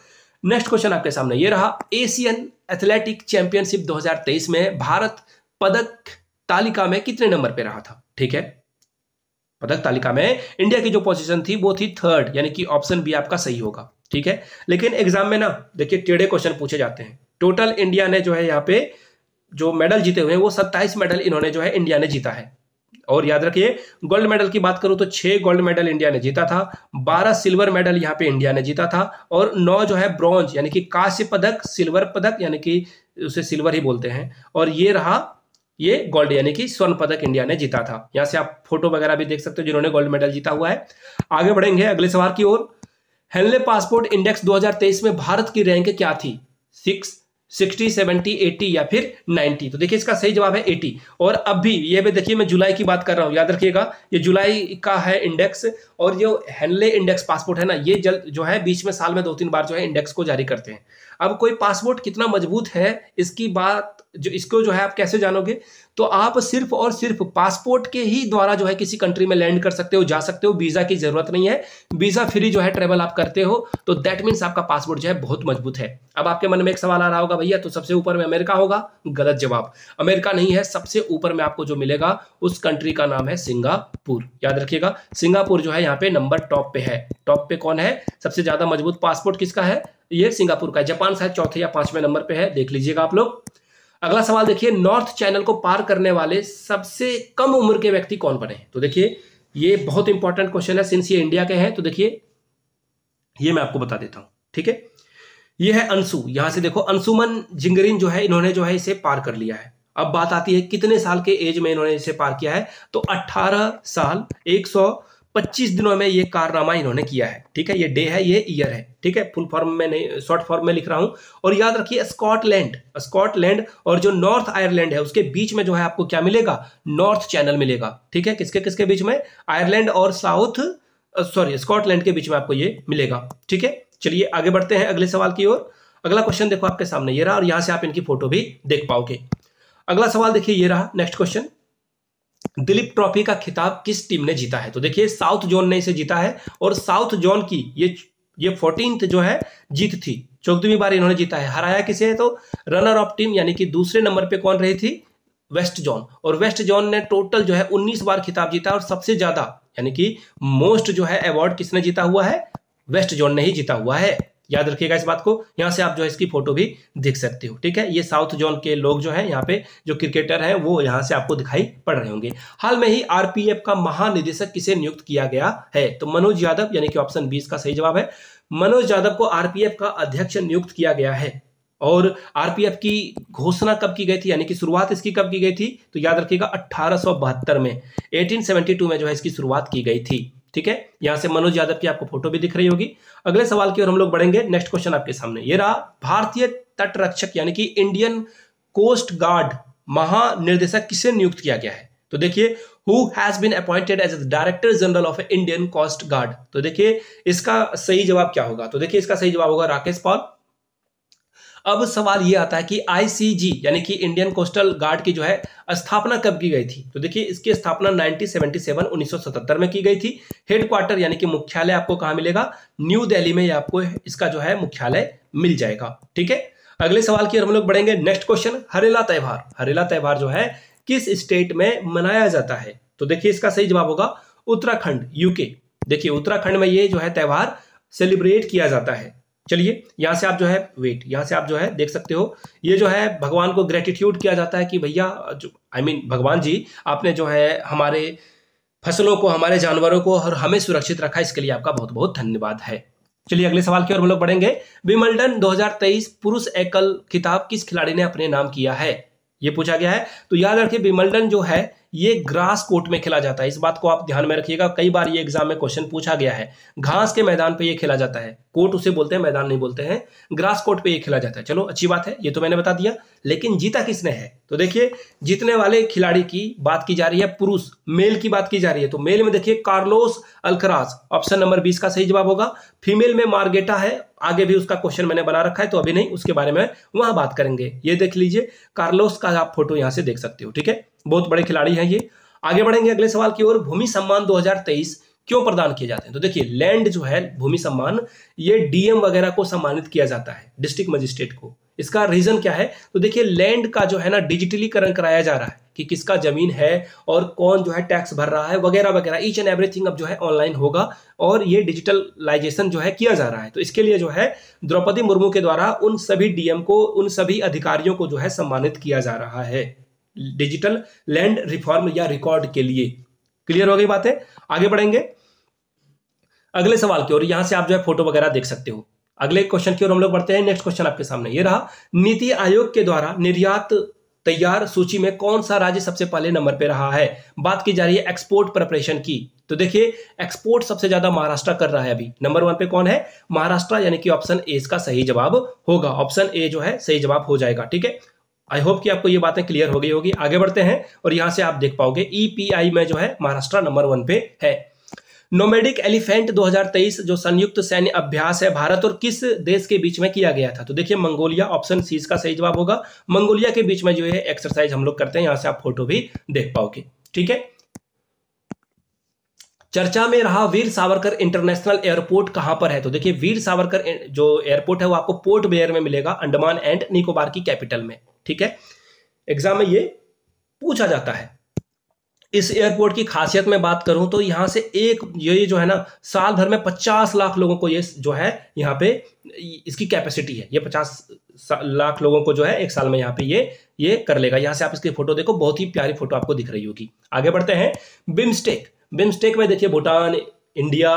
नेक्स्ट क्वेश्चन आपके सामने ये रहा, एशियन एथलेटिक चैंपियनशिप 2023 में भारत पदक तालिका में कितने नंबर पे रहा था? ठीक है, पदक तालिका में इंडिया की जो पोजीशन थी वो थी 3rd, यानी कि ऑप्शन बी आपका सही होगा। ठीक है, लेकिन एग्जाम में ना देखिए टेढ़े क्वेश्चन पूछे जाते हैं। टोटल इंडिया ने जो है यहाँ पे जो मेडल जीते हुए हैं वो 27 मेडल इन्होंने जो है इंडिया ने जीता है। और याद रखिए गोल्ड मेडल की बात करूं तो 6 गोल्ड मेडल इंडिया ने जीता था, 12 सिल्वर मेडल यहाँ पे इंडिया ने जीता था, और 9 जो है ब्रॉन्ज यानी कि कांस्य पदक, सिल्वर पदक यानी कि उसे सिल्वर ही बोलते हैं, और ये रहा ये गोल्ड यानी कि स्वर्ण पदक इंडिया ने जीता था। यहां से आप फोटो वगैरह भी देख सकते हो जिन्होंने गोल्ड मेडल जीता हुआ है। आगे बढ़ेंगे अगले सवाल की ओर। हेनले पासपोर्ट इंडेक्स 2023 में भारत की रैंक क्या थी? 6, 60, 70, 80 या फिर 90? तो देखिए इसका सही जवाब है 80। और अब भी ये भी देखिए मैं जुलाई की बात कर रहा हूं, याद रखिएगा ये जुलाई का है इंडेक्स, और जो हेनले इंडेक्स पासपोर्ट है ना ये जो है बीच में साल में 2-3 बार जो है इंडेक्स को जारी करते हैं। अब कोई पासपोर्ट कितना मजबूत है इसकी बात इसको जो है आप कैसे जानोगे? तो आप सिर्फ और सिर्फ पासपोर्ट के ही द्वारा जो है किसी कंट्री में लैंड कर सकते हो, जा सकते हो, वीजा की जरूरत नहीं है, वीजा फ्री जो है ट्रेवल आप करते हो, तो दैट मीन्स आपका पासपोर्ट जो है बहुत मजबूत है। अब आपके मन में एक सवाल आ रहा होगा भैया तो सबसे ऊपर में अमेरिका होगा? गलत जवाब, अमेरिका नहीं है। सबसे ऊपर में आपको जो मिलेगा उस कंट्री का नाम है सिंगापुर। याद रखिएगा सिंगापुर जो है यहाँ पे नंबर टॉप पे है। टॉप पे कौन है? सबसे ज्यादा मजबूत पासपोर्ट किसका है? ये सिंगापुर का है। जापान शायद 4थे या 5वें नंबर पे है, देख लीजिएगा आप लोग। अगला सवाल देखिए, नॉर्थ चैनल को पार करने वाले सबसे कम उम्र के व्यक्ति कौन बने? तो देखिए ये बहुत इंपॉर्टेंट क्वेश्चन है, सिंस ये इंडिया के हैं तो देखिए ये मैं आपको बता देता हूं। ठीक है, ये है अंशु, यहां से देखो अंशुमन जिंगरिन जो है इन्होंने जो है इसे पार कर लिया है। अब बात आती है कितने साल के एज में इन्होंने इसे पार किया है? तो 18 साल 125 दिनों में ये कारनामा इन्होंने किया है। ठीक है, ये डे है, ये ईयर है। ठीक है, फुल फॉर्म में नहीं, शॉर्ट फॉर्म में लिख रहा हूं। और याद रखिए स्कॉटलैंड और जो नॉर्थ आयरलैंड है उसके बीच में जो है आपको क्या मिलेगा? नॉर्थ चैनल मिलेगा। ठीक है, किसके किसके बीच में? आयरलैंड और स्कॉटलैंड के बीच में आपको ये मिलेगा। ठीक है, चलिए आगे बढ़ते हैं अगले सवाल की ओर। अगला क्वेश्चन देखो आपके सामने ये रहा, और यहां से आप इनकी फोटो भी देख पाओगे। अगला सवाल देखिए ये रहा, नेक्स्ट क्वेश्चन, दिलीप ट्रॉफी का खिताब किस टीम ने जीता है? तो देखिए साउथ जोन ने इसे जीता है, और साउथ जोन की ये 14th जो है जीत थी, 14वीं बार इन्होंने जीता है। हराया किसे है? तो रनर ऑफ टीम यानी कि दूसरे नंबर पे कौन रही थी? West zone. और वेस्ट जोन ने टोटल जो है 19 बार खिताब जीता, और सबसे ज्यादा यानी कि मोस्ट जो है अवार्ड किसने जीता हुआ है? वेस्ट जोन ने ही जीता हुआ है। याद रखिएगा इस बात को। यहां से आप जो है इसकी फोटो भी देख सकते हो। ठीक है, ये साउथ जोन के लोग जो है यहाँ पे जो क्रिकेटर हैं वो यहां से आपको दिखाई पड़ रहे होंगे। हाल में ही आरपीएफ का महानिदेशक किसे नियुक्त किया गया है? तो मनोज यादव यानी कि ऑप्शन 20 का सही जवाब है। मनोज यादव को आरपीएफ का अध्यक्ष नियुक्त किया गया है। और आरपीएफ की घोषणा कब की गई थी, यानी कि शुरुआत इसकी कब की गई थी, तो याद रखिएगा 1872 में, 1872 में जो है इसकी शुरुआत की गई थी। ठीक है, यहां से मनोज यादव की आपको फोटो भी दिख रही होगी। अगले सवाल की ओर हम लोग बढ़ेंगे। नेक्स्ट क्वेश्चन आपके सामने ये रहा, भारतीय तटरक्षक यानी कि इंडियन कोस्ट गार्ड महानिर्देशक किसे नियुक्त किया गया है, तो देखिए who has been appointed as director general of Indian coast guard, तो देखिए इसका सही जवाब क्या होगा, तो देखिए इसका सही जवाब होगा राकेश पॉल। अब सवाल यह आता है कि आईसीजी यानी कि इंडियन कोस्टल गार्ड की जो है स्थापना कब की गई थी, तो देखिए इसकी स्थापना 1977 में की गई थी। हेडक्वार्टर यानी कि मुख्यालय आपको कहां मिलेगा, न्यू दिल्ली में आपको इसका जो है मुख्यालय मिल जाएगा। ठीक है, अगले सवाल की ओर हम लोग बढ़ेंगे। नेक्स्ट क्वेश्चन, हरेला त्योहार, हरेला त्योहार जो है किस स्टेट में मनाया जाता है, तो देखिए इसका सही जवाब होगा उत्तराखंड, यूके। देखिए उत्तराखंड में ये जो है त्योहार सेलिब्रेट किया जाता है। चलिए यहां से आप जो है यहां से आप जो है देख सकते हो, ये जो है भगवान को ग्रेटिट्यूड किया जाता है कि भैया जो भगवान जी आपने जो है हमारे फसलों को, हमारे जानवरों को और हमें सुरक्षित रखा, इसके लिए आपका बहुत बहुत धन्यवाद है। चलिए अगले सवाल की ओर हम लोग बढ़ेंगे। विंबलडन 2023 पुरुष एकल खिताब किस खिलाड़ी ने अपने नाम किया है, ये पूछा गया है। तो याद रखिए विंबलडन जो है ये ग्रास कोर्ट में खेला जाता है, इस बात को आप ध्यान में रखिएगा, कई बार ये एग्जाम में क्वेश्चन पूछा गया है। घास के मैदान पे ये खेला जाता है, कोर्ट उसे बोलते हैं, मैदान नहीं बोलते हैं, ग्रास कोर्ट पे ये खेला जाता है। चलो अच्छी बात है, ये तो मैंने बता दिया, लेकिन जीता किसने है, तो देखिए जीतने वाले खिलाड़ी की बात की जा रही है, पुरुष मेल की बात की जा रही है। तो मेल में देखिए कार्लोस अल्कराज, ऑप्शन नंबर 20 का सही जवाब होगा। फीमेल में मार्गेटा है, आगे भी उसका क्वेश्चन मैंने बना रखा है, तो अभी नहीं, उसके बारे में वहां बात करेंगे। ये देख लीजिए कार्लोस का आप फोटो यहां से देख सकते हो। ठीक है, बहुत बड़े खिलाड़ी हैं ये। आगे बढ़ेंगे अगले सवाल की ओर। भूमि सम्मान 2023 क्यों प्रदान किए जाते हैं, तो देखिए लैंड जो है भूमि सम्मान ये डीएम वगैरह को सम्मानित किया जाता है, डिस्ट्रिक्ट मजिस्ट्रेट को। इसका रीजन क्या है, तो देखिए लैंड का जो है ना डिजिटलीकरण कराया जा रहा है कि किसका जमीन है और कौन जो है टैक्स भर रहा है वगैरह वगैरह, ईच एंड एवरीथिंग अब जो है ऑनलाइन होगा और ये डिजिटलाइजेशन जो है किया जा रहा है। तो इसके लिए जो है द्रौपदी मुर्मू के द्वारा उन सभी डीएम को, उन सभी अधिकारियों को जो है सम्मानित किया जा रहा है डिजिटल लैंड रिफॉर्म या रिकॉर्ड के लिए। क्लियर हो गई बातें, आगे बढ़ेंगे अगले सवाल की ओर। यहां से आप जो है फोटो वगैरह देख सकते हो। अगले क्वेश्चन की ओर हम लोग बढ़ते हैं। नेक्स्ट क्वेश्चन आपके सामने ये रहा, नीति आयोग के द्वारा निर्यात तैयार सूची में कौन सा राज्य सबसे पहले नंबर पे रहा है, बात की जा रही है एक्सपोर्ट प्रिपरेशन की। तो देखिए एक्सपोर्ट सबसे ज्यादा महाराष्ट्र कर रहा है अभी, नंबर 1 पे कौन है, महाराष्ट्र, यानी कि ऑप्शन ए इसका सही जवाब होगा, ऑप्शन ए जो है सही जवाब हो जाएगा। ठीक है, आई होप कि आपको ये बातें क्लियर हो गई होगी। आगे बढ़ते हैं और यहां से आप देख पाओगे ईपीआई में जो है महाराष्ट्र नंबर 1 पे है। नोमैडिक एलिफेंट 2023 जो संयुक्त सैन्य अभ्यास है भारत और किस देश के बीच में किया गया था, तो देखिए मंगोलिया, ऑप्शन सी इसका सही जवाब होगा। मंगोलिया के बीच में जो है एक्सरसाइज हम लोग करते हैं, यहां से आप फोटो भी देख पाओगे। ठीक है, चर्चा में रहा वीर सावरकर इंटरनेशनल एयरपोर्ट कहां पर है, तो देखिए वीर सावरकर जो एयरपोर्ट है वो आपको पोर्ट ब्लेयर में मिलेगा, अंडमान एंड निकोबार की कैपिटल में। ठीक है, एग्जाम में ये पूछा जाता है। इस एयरपोर्ट की खासियत में बात करूं तो यहां से ये जो है ना साल भर में 50 लाख लोगों को ये जो है यहाँ पे इसकी कैपेसिटी है, ये 50 लाख लोगों को जो है एक साल में यहाँ पे ये कर लेगा। यहां से आप इसकी फोटो देखो, बहुत ही प्यारी फोटो आपको दिख रही होगी। आगे बढ़ते हैं। बिम्स्टेक में देखिए भूटान, इंडिया,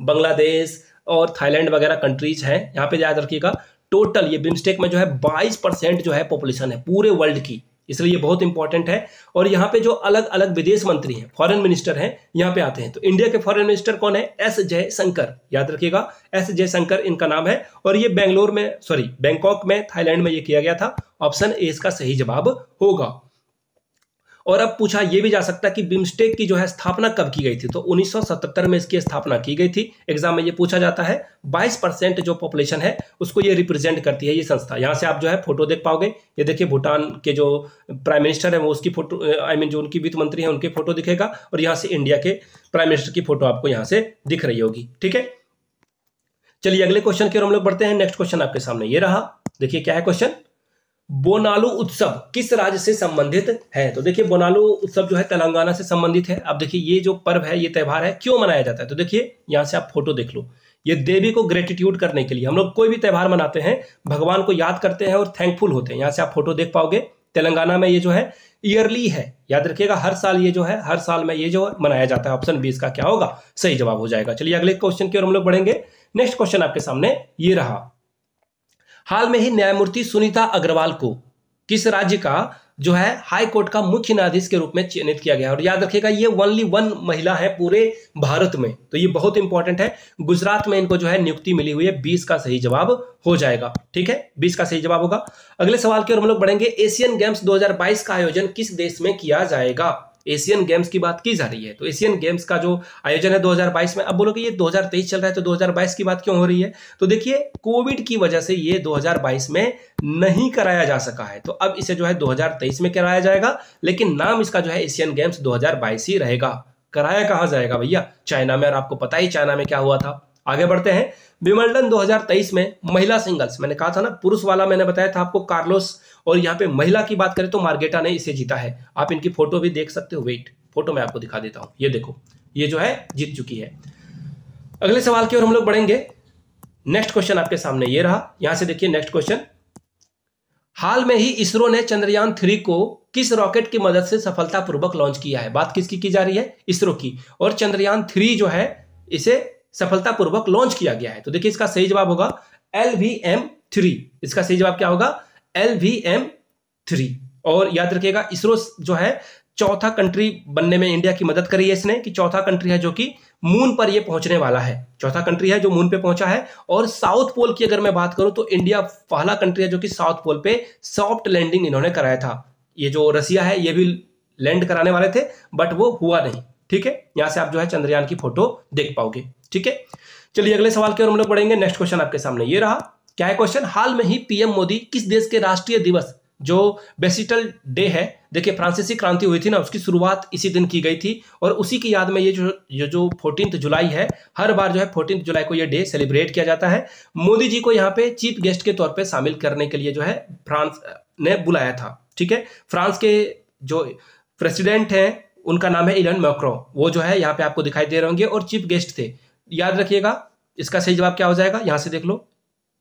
बांग्लादेश और थाईलैंड वगैरह कंट्रीज हैं। यहाँ पे याद रखिएगा टोटल ये बिम्स्टेक में जो है 22% जो है पॉपुलेशन है पूरे वर्ल्ड की, इसलिए ये बहुत इंपॉर्टेंट है। और यहाँ पे जो अलग अलग विदेश मंत्री हैं, फॉरेन मिनिस्टर हैं, यहाँ पे आते हैं। तो इंडिया के फॉरेन मिनिस्टर कौन है, एस जयशंकर, याद रखिएगा एस जयशंकर इनका नाम है। और ये बैंकॉक में थाईलैंड में ये किया गया था, ऑप्शन ए इसका सही जवाब होगा। और अब पूछा यह भी जा सकता है कि बिम्स्टेक की जो है स्थापना कब की गई थी, तो 1977 में इसकी स्थापना की गई थी। एग्जाम में ये पूछा जाता है। 22% जो पॉपुलेशन है उसको ये रिप्रेजेंट करती है ये संस्था। यहां से आप जो है फोटो देख पाओगे, ये देखिए भूटान के जो प्राइम मिनिस्टर है वो उसकी फोटो, जो उनकी वित्त मंत्री है उनके फोटो दिखेगा, और यहाँ से इंडिया के प्राइम मिनिस्टर की फोटो आपको यहाँ से दिख रही होगी। ठीक है, चलिए अगले क्वेश्चन की ओर हम लोग बढ़ते हैं। नेक्स्ट क्वेश्चन आपके सामने ये रहा, देखिए क्या है क्वेश्चन, बोनालू उत्सव किस राज्य से संबंधित है, तो देखिए बोनालू उत्सव जो है तेलंगाना से संबंधित है। अब देखिए ये जो पर्व है, ये त्यौहार है, क्यों मनाया जाता है, तो देखिए यहां से आप फोटो देख लो, ये देवी को ग्रेटिट्यूड करने के लिए हम लोग कोई भी त्यौहार मनाते हैं, भगवान को याद करते हैं और थैंकफुल होते हैं। यहां से आप फोटो देख पाओगे, तेलंगाना में ये जो है ईयरली है, याद रखिएगा हर साल ये जो है, हर साल में ये जो मनाया जाता है। ऑप्शन 20 का क्या होगा, सही जवाब हो जाएगा। चलिए अगले क्वेश्चन की ओर हम लोग बढ़ेंगे। नेक्स्ट क्वेश्चन आपके सामने ये रहा, हाल में ही न्यायमूर्ति सुनीता अग्रवाल को किस राज्य का जो है हाई कोर्ट का मुख्य न्यायाधीश के रूप में चयनित किया गया? और याद रखिएगा ये ओनली वन महिला है पूरे भारत में, तो ये बहुत इंपॉर्टेंट है। गुजरात में इनको जो है नियुक्ति मिली हुई है। 20 का सही जवाब हो जाएगा। ठीक है, 20 का सही जवाब होगा। अगले सवाल की ओर हम लोग बढ़ेंगे। एशियन गेम्स 2022 का आयोजन किस देश में किया जाएगा? एशियन गेम्स की बात की जा रही है, तो एशियन गेम्स का जो आयोजन है 2022 में। अब बोलो कि ये 2023 चल रहा है तो 2022 की बात क्यों हो रही है? तो देखिए कोविड की वजह से ये 2022 में नहीं कराया जा सका है, तो अब इसे जो है 2023 में कराया जाएगा, लेकिन नाम इसका जो है एशियन गेम्स 2022 ही रहेगा। कराया कहां जाएगा भैया? चाइना में, और आपको पता ही चाइना में क्या हुआ था। आगे बढ़ते हैं। विंबलडन 2023 में महिला सिंगल्स, मैंने कहा था ना पुरुष वाला मैंने बताया था आपको कार्लोस, और यहाँ पे महिला की बात करें तो मार्गेटा ने इसे जीता है। आप इनकी फोटो भी देख सकते हो। वेट, फोटो मैं आपको दिखा देता हूं। ये देखो, ये जो है जीत चुकी है। अगले सवाल की ओर हम लोग बढ़ेंगे। नेक्स्ट क्वेश्चन आपके सामने ये रहा। यहां से देखिए नेक्स्ट क्वेश्चन। हाल में ही इसरो ने चंद्रयान 3 को किस रॉकेट की मदद से सफलतापूर्वक लॉन्च किया है? बात किसकी की जा रही है? इसरो की। और चंद्रयान 3 जो है इसे सफलतापूर्वक लॉन्च किया गया है। तो देखिए इसका सही जवाब होगा LVM-3। इसका सही जवाब क्या होगा? LVM-3। और याद रखिएगा इसरो जो है चौथा कंट्री बनने में इंडिया की मदद करी है इसने, कि चौथा कंट्री है जो कि मून पर ये पहुंचने वाला है। चौथा कंट्री है जो मून पे पहुंचा है। और साउथ पोल की अगर मैं बात करूं तो इंडिया पहला कंट्री है जो कि साउथ पोल पे सॉफ्ट लैंडिंग इन्होंने कराया था। ये जो रसिया है ये भी लैंड कराने वाले थे, बट वो हुआ नहीं। ठीक है, यहां से आप जो है चंद्रयान की फोटो देख पाओगे। ठीक है, चलिए अगले सवाल की ओर हम लोग बढ़ेंगे। नेक्स्ट क्वेश्चन आपके सामने ये रहा। क्या है क्वेश्चन? हाल में ही पीएम मोदी किस देश के राष्ट्रीय दिवस जो बेसिटल डे है, देखिए फ्रांसीसी क्रांति हुई थी ना, उसकी शुरुआत इसी दिन की गई थी, और उसी की याद में ये जो 14 जुलाई है, हर बार जो है 14 जुलाई को ये डे सेलिब्रेट किया जाता है। मोदी जी को यहाँ पे चीफ गेस्ट के तौर पे शामिल करने के लिए जो है फ्रांस ने बुलाया था। ठीक है, फ्रांस के जो प्रेसिडेंट हैं उनका नाम है इमैनुअल मैक्रों, वो जो है यहाँ पे आपको दिखाई दे रहे होंगे, और चीफ गेस्ट थे। याद रखिएगा इसका सही जवाब क्या हो जाएगा? यहां से देख लो,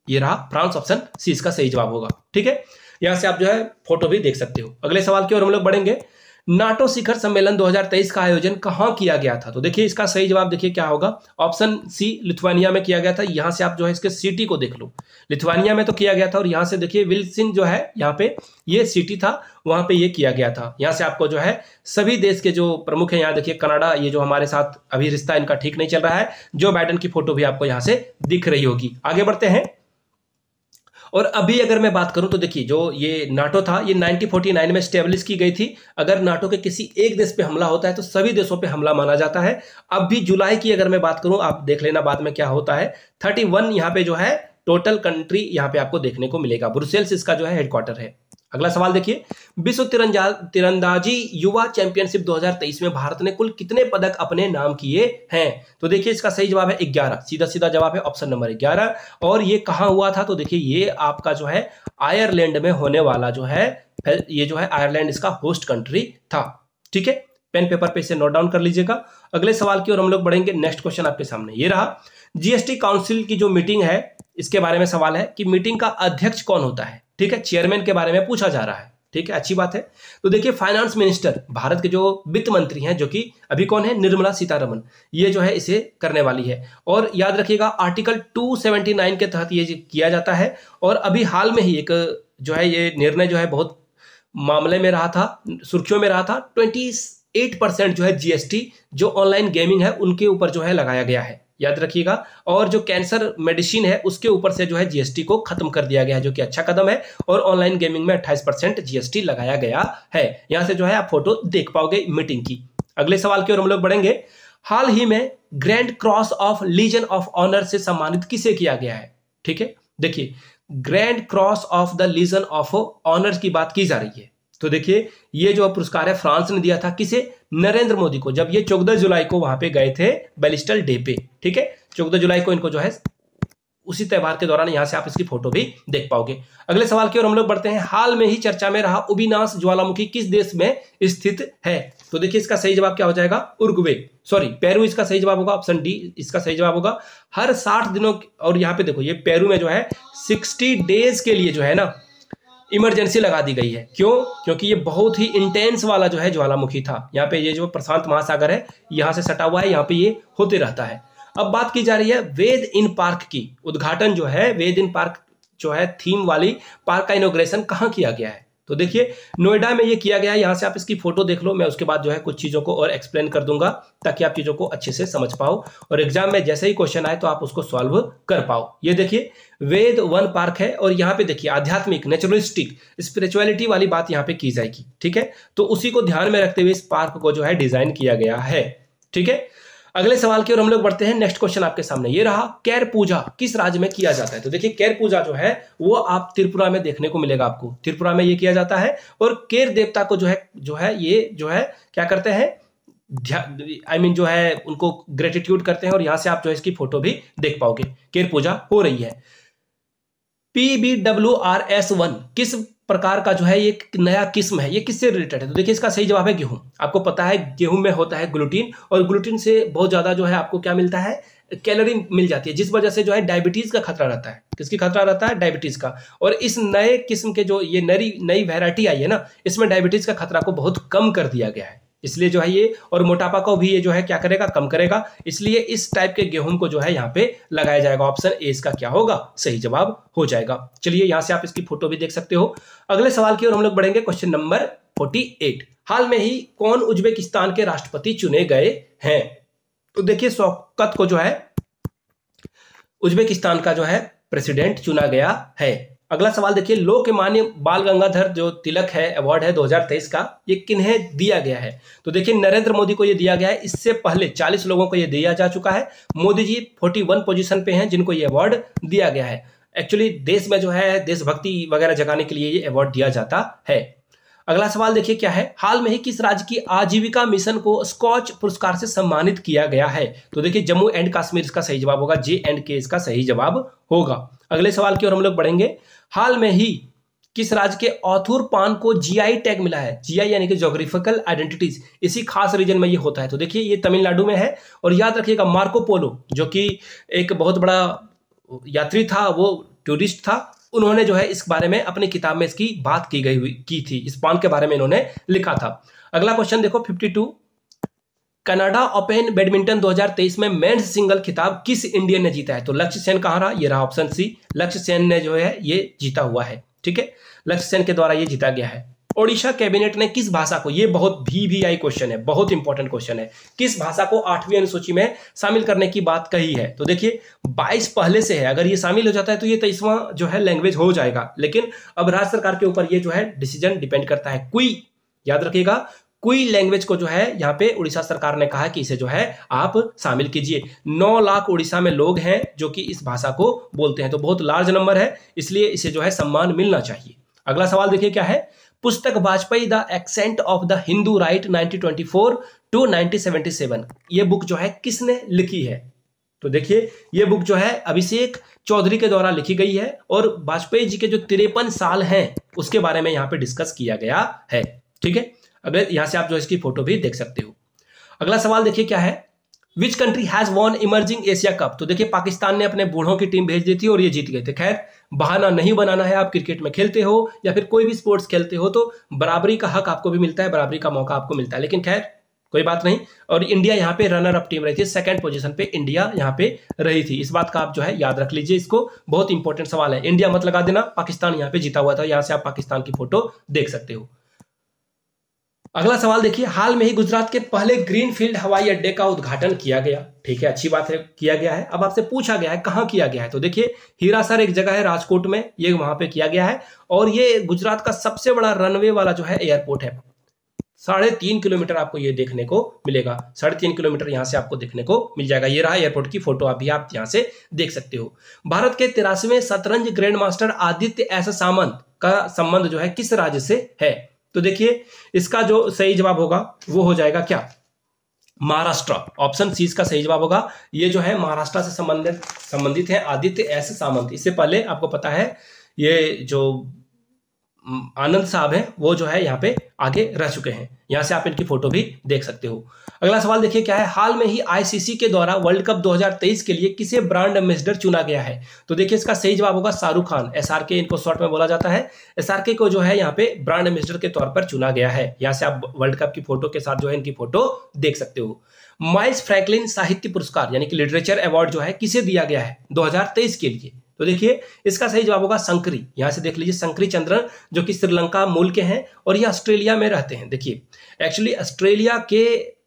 ये रहा फ्रांस, ऑप्शन सी इसका सही जवाब होगा। ठीक है, यहां से आप जो है फोटो भी देख सकते हो। अगले सवाल की ओर हम लोग बढ़ेंगे। नाटो शिखर सम्मेलन 2023 का आयोजन कहां किया गया था? तो देखिए इसका सही जवाब देखिए क्या होगा? ऑप्शन सी लिथुआनिया में किया गया था। यहां से आप जो है इसके सिटी को देख लो, लिथुआनिया में तो किया गया था, और यहां से देखिए विल्सन जो है यहाँ पे ये सिटी था, वहां पे ये किया गया था। यहां से आपको जो है सभी देश के जो प्रमुख है, यहाँ देखिए कनाडा, ये जो हमारे साथ अभी रिश्ता इनका ठीक नहीं चल रहा है, जो बाइडेन की फोटो भी आपको यहाँ से दिख रही होगी। आगे बढ़ते हैं। और अभी अगर मैं बात करूं तो देखिए जो ये नाटो था ये 1949 में स्टेब्लिश की गई थी। अगर नाटो के किसी एक देश पे हमला होता है तो सभी देशों पे हमला माना जाता है। अब भी जुलाई की अगर मैं बात करूं, आप देख लेना बाद में क्या होता है, 31 यहाँ पे जो है टोटल कंट्री यहाँ पे आपको देखने को मिलेगा। ब्रुसेल्स इसका जो है हेडक्वार्टर है। अगला सवाल देखिए, विश्व तीरंदाजी युवा चैंपियनशिप 2023 में भारत ने कुल कितने पदक अपने नाम किए हैं? तो देखिए इसका सही जवाब है 11। सीधा सीधा जवाब है ऑप्शन नंबर 11। और ये कहां हुआ था? तो देखिए ये आपका जो है आयरलैंड में होने वाला जो है, ये जो है आयरलैंड इसका होस्ट कंट्री था। ठीक है, पेन पेपर पे इसे नोट डाउन कर लीजिएगा। अगले सवाल की ओर हम लोग बढ़ेंगे। नेक्स्ट क्वेश्चन आपके सामने ये रहा। जीएसटी काउंसिल की जो मीटिंग है इसके बारे में सवाल है कि मीटिंग का अध्यक्ष कौन होता है? ठीक है, चेयरमैन के बारे में पूछा जा रहा है। ठीक है, अच्छी बात है। तो देखिए फाइनेंस मिनिस्टर, भारत के जो वित्त मंत्री हैं, जो कि अभी कौन है? निर्मला सीतारमण, ये जो है इसे करने वाली है। और याद रखिएगा आर्टिकल 279 के तहत ये किया जाता है। और अभी हाल में ही एक जो है ये निर्णय जो है बहुत मामले में रहा था, सुर्खियों में रहा था। 28% जो है जीएसटी जो ऑनलाइन गेमिंग है उनके ऊपर जो है लगाया गया है, याद रखिएगा। और जो कैंसर मेडिसिन है उसके ऊपर से जो है जीएसटी को खत्म कर दिया गया है, जो कि अच्छा कदम है। और ऑनलाइन गेमिंग में 28% जीएसटी लगाया गया है। यहां से जो है आप फोटो देख पाओगे मीटिंग की। अगले सवाल की ओर हम लोग बढ़ेंगे। हाल ही में Grand Cross of Legion of Honour से सम्मानित किसे किया गया है? ठीक है, देखिए Grand Cross of the Legion of Honour की बात की जा रही है। तो देखिए ये जो पुरस्कार है फ्रांस ने दिया था, किसे? नरेंद्र मोदी को, जब ये 14 जुलाई को वहां पे गए थे बैलिस्टल डे पे। ठीक है, 14 जुलाई को इनको जो है उसी त्यौहार के दौरान, यहां से आप इसकी फोटो भी देख पाओगे। अगले सवाल की ओर हम लोग बढ़ते हैं। हाल में ही चर्चा में रहा उबिनास ज्वालामुखी किस देश में स्थित है? तो देखिए इसका सही जवाब क्या हो जाएगा? उरुग्वे, सॉरी पेरू इसका सही जवाब होगा। ऑप्शन डी इसका सही जवाब होगा। हर 60 दिनों, और यहाँ पे देखो ये पेरू में जो है 60 डेज के लिए जो है ना इमरजेंसी लगा दी गई है। क्यों? क्योंकि ये बहुत ही इंटेंस वाला जो है ज्वालामुखी था। यहाँ पे ये जो प्रशांत महासागर है यहाँ से सटा हुआ है, यहाँ पे ये होते रहता है। अब बात की जा रही है वेद इन पार्क की। उद्घाटन जो है वेद इन पार्क जो है थीम वाली पार्क का इनॉग्रेशन कहाँ किया गया है? तो देखिए नोएडा में ये किया गया है। यहाँ से आप इसकी फोटो देख लो, मैं उसके बाद जो है कुछ चीज़ों को और एक्सप्लेन कर दूंगा ताकि आप चीज़ों को अच्छे से समझ पाओ और एग्जाम में जैसे ही क्वेश्चन आए तो आप उसको सॉल्व कर पाओ। ये देखिए वेद वन पार्क है और यहाँ पे देखिए आध्यात्मिक नेचुरलिस्टिक स्पिरिचुअलिटी वाली बात यहाँ पे की जाएगी, ठीक है। तो उसी को ध्यान में रखते हुए इस पार्क को जो है डिजाइन किया गया है, ठीक है। अगले सवाल की ओर हम लोग बढ़ते हैं। नेक्स्ट क्वेश्चन आपके सामने ये रहा, कैर पूजा किस राज्य में किया जाता है? तो देखिए कैर पूजा जो है वो आप त्रिपुरा में देखने को मिलेगा, आपको त्रिपुरा में ये किया जाता है। और केर देवता को जो है ये जो है क्या करते हैं, जो है उनको ग्रेटिट्यूड करते हैं और यहां से आप जो है इसकी फोटो भी देख पाओगे। केर पूजा हो रही है। PBWRS1 किस प्रकार का जो है ये नया किस्म है, ये किससे रिलेटेड है? तो देखिए इसका सही जवाब है गेहूं। आपको पता है गेहूं में होता है ग्लूटीन और ग्लूटीन से बहुत ज्यादा जो है आपको क्या मिलता है, कैलोरी मिल जाती है, जिस वजह से जो है डायबिटीज का खतरा रहता है। किसकी खतरा रहता है? डायबिटीज का। और इस नए किस्म के जो ये नई वैरायटी आई है ना, इसमें डायबिटीज का खतरा को बहुत कम कर दिया गया है। इसलिए जो है ये और मोटापा को भी ये जो है क्या करेगा, कम करेगा। इसलिए इस टाइप के गेहूं को जो है यहाँ पे लगाया जाएगा। ऑप्शन ए इसका क्या होगा, सही जवाब हो जाएगा। चलिए यहां से आप इसकी फोटो भी देख सकते हो। अगले सवाल की ओर हम लोग बढ़ेंगे। क्वेश्चन नंबर 48, हाल में ही कौन उज्बेकिस्तान के राष्ट्रपति चुने गए हैं? तो देखिए शौकत को जो है उज्बेकिस्तान का जो है प्रेसिडेंट चुना गया है। अगला सवाल देखिए, लोकमान्य बाल गंगाधर जो तिलक है अवार्ड है 2023 का, ये किन्हें दिया गया है? तो देखिए नरेंद्र मोदी को ये दिया गया है। इससे पहले 40 लोगों को ये दिया जा चुका है। मोदी जी 41 पोजीशन पे हैं जिनको ये अवार्ड दिया गया है। एक्चुअली देश में जो है देशभक्ति वगैरह जगाने के लिए ये अवार्ड दिया जाता है। अगला सवाल देखिए क्या है, हाल में ही किस राज्य की आजीविका मिशन को स्कॉच पुरस्कार से सम्मानित किया गया है? तो देखिए जम्मू एंड कश्मीर इसका सही जवाब होगा, J&K इसका सही जवाब होगा। अगले सवाल की ओर हम लोग बढ़ेंगे। हाल में ही किस राज्य के ऑथुर पान को GI टैग मिला है? GI यानी कि ज्योग्राफिकल आइडेंटिटीज, इसी खास रीजन में ये होता है। तो देखिए ये तमिलनाडु में है। और याद रखिएगा मार्को पोलो जो कि एक बहुत बड़ा यात्री था, वो टूरिस्ट था, उन्होंने जो है इस बारे में अपनी किताब में इसकी बात की थी, इस पान के बारे में इन्होंने लिखा था। अगला क्वेश्चन देखो 52, कनाडा ओपन बैडमिंटन 2023 में मेंस सिंगल खिताब किस इंडियन ने जीता है? तो लक्ष्य सेन कहाँ रहा? ये रहा ऑप्शन सी, लक्ष्य सेन ने जो है ये जीता हुआ है, ठीक है। लक्ष्य सेन के द्वारा ये जीता गया है। ओडिशा कैबिनेट ने किस भाषा को, ये बहुत VVI क्वेश्चन है, बहुत इंपॉर्टेंट क्वेश्चन है, किस भाषा को 8वीं अनुसूची में शामिल करने की बात कही है? तो देखिए 22 पहले से है, अगर ये शामिल हो जाता है तो ये 23वां जो है लैंग्वेज हो जाएगा। लेकिन अब राज्य सरकार के ऊपर ये जो है डिसीजन डिपेंड करता है। कुई, याद रखिएगा, कुई लैंग्वेज को जो है यहाँ पे उड़ीसा सरकार ने कहा कि इसे जो है आप शामिल कीजिए। 9 लाख उड़ीसा में लोग हैं जो कि इस भाषा को बोलते हैं, तो बहुत लार्ज नंबर है, इसलिए इसे जो है सम्मान मिलना चाहिए। अगला सवाल देखिए क्या है, पुस्तक Vajpayee the accent of the Hindu right 1924 to 1977, ये बुक जो है किसने लिखी है? तो देखिए ये बुक जो है अभिषेक चौधरी के द्वारा लिखी गई है और वाजपेयी जी के जो 53 साल हैं उसके बारे में यहाँ पे डिस्कस किया गया है, ठीक है। अगर यहां से आप जो इसकी फोटो भी देख सकते हो। अगला सवाल देखिए क्या है, which country has won emerging Asia cup? तो देखिए पाकिस्तान ने अपने बूढ़ों की टीम भेज दी थी और ये जीत गए थे। खैर बहाना नहीं बनाना है, आप क्रिकेट में खेलते हो या फिर कोई भी स्पोर्ट्स खेलते हो तो बराबरी का हक आपको भी मिलता है, बराबरी का मौका आपको मिलता है। लेकिन खैर कोई बात नहीं। और इंडिया यहाँ पे रनर अप टीम रही थी, सेकंड पोजीशन पे इंडिया यहाँ पे रही थी। इस बात का आप जो है याद रख लीजिए, इसको बहुत इंपॉर्टेंट सवाल है। इंडिया मत लगा देना, पाकिस्तान यहाँ पे जीता हुआ था। यहाँ से आप पाकिस्तान की फोटो देख सकते हो। अगला सवाल देखिए, हाल में ही गुजरात के पहले ग्रीनफील्ड हवाई अड्डे का उद्घाटन किया गया, ठीक है, अच्छी बात है, किया गया है। अब आपसे पूछा गया है कहां किया गया है? तो देखिए हीरासर एक जगह है राजकोट में, ये वहां पे किया गया है और ये गुजरात का सबसे बड़ा रनवे वाला जो है एयरपोर्ट है। 3.5 किलोमीटर आपको ये देखने को मिलेगा, 3.5 किलोमीटर यहां से आपको देखने को मिल जाएगा। ये रहा एयरपोर्ट की फोटो, अभी आप यहां से देख सकते हो। भारत के 83वें शतरंज ग्रैंड मास्टर आदित्य एस सामंत का संबंध जो है किस राज्य से है? तो देखिए इसका जो सही जवाब होगा वो हो जाएगा क्या, महाराष्ट्र। ऑप्शन सी इसका सही जवाब होगा। ये जो है महाराष्ट्र से संबंधित है आदित्य एस सामंत। इससे पहले आपको पता है ये जो आनंद साहब हैं वो जो है यहाँ पे आगे रह चुके हैं। यहाँ से आप इनकी फोटो भी देख सकते हो। अगला सवाल देखिए क्या है, हाल में ही ICC के द्वारा वर्ल्ड कप 2023 के लिए किसे ब्रांड एम्बेसडर चुना गया है? तो देखिए इसका सही जवाब होगा शाहरुख खान। SRK इनको शॉर्ट में बोला जाता है। SRK को जो है यहाँ पे ब्रांड एम्बेसडर के तौर पर चुना गया है। यहाँ से आप वर्ल्ड कप की फोटो के साथ जो है इनकी फोटो देख सकते हो। माइल्स फ्रैंकलिन साहित्य पुरस्कार यानी कि लिटरेचर अवार्ड जो है किसे दिया गया है 2023 के लिए? तो देखिए इसका सही जवाब होगा संकरी। यहां से देख लीजिए संकरी चंद्रन, जो कि श्रीलंका मूल के हैं और ये ऑस्ट्रेलिया में रहते हैं। देखिए एक्चुअली ऑस्ट्रेलिया के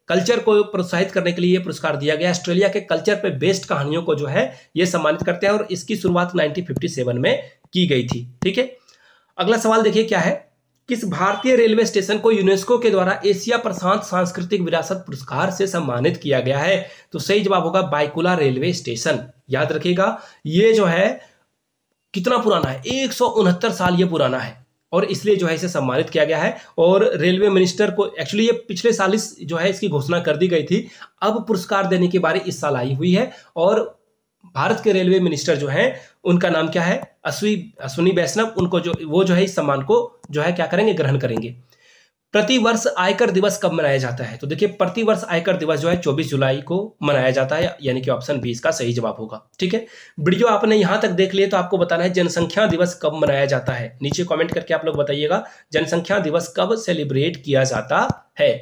कल्चर को प्रोत्साहित करने के लिए ये पुरस्कार दिया गया। ऑस्ट्रेलिया के कल्चर पे बेस्ड कहानियों को जो है ये सम्मानित करते हैं और इसकी शुरुआत 1957 में की गई थी। ठीक है, अगला सवाल देखिए क्या है, किस भारतीय रेलवे स्टेशन को यूनेस्को के द्वारा एशिया प्रशांत सांस्कृतिक विरासत पुरस्कार से सम्मानित किया गया है? तो सही जवाब होगा बायकुला रेलवे स्टेशन। याद रखिएगा ये जो है कितना पुराना है, 169 साल ये पुराना है और इसलिए जो है इसे सम्मानित किया गया है। और रेलवे मिनिस्टर को एक्चुअली ये पिछले साल जो है इसकी घोषणा कर दी गई थी, अब पुरस्कार देने की बारी इस साल आई हुई है और भारत के रेलवे मिनिस्टर जो हैं उनका नाम क्या है, अश्विनी वैष्णव, उनको जो है इस सम्मान को जो है क्या करेंगे, ग्रहण करेंगे। प्रति वर्ष आयकर दिवस कब मनाया जाता है? तो देखिए प्रति वर्ष आयकर दिवस जो है 24 जुलाई को मनाया जाता है, यानी कि ऑप्शन 20 का सही जवाब होगा। ठीक है, वीडियो आपने यहां तक देख लिया तो आपको बताना है जनसंख्या दिवस कब मनाया जाता है। नीचे कमेंट करके आप लोग बताइएगा जनसंख्या दिवस कब सेलिब्रेट किया जाता है।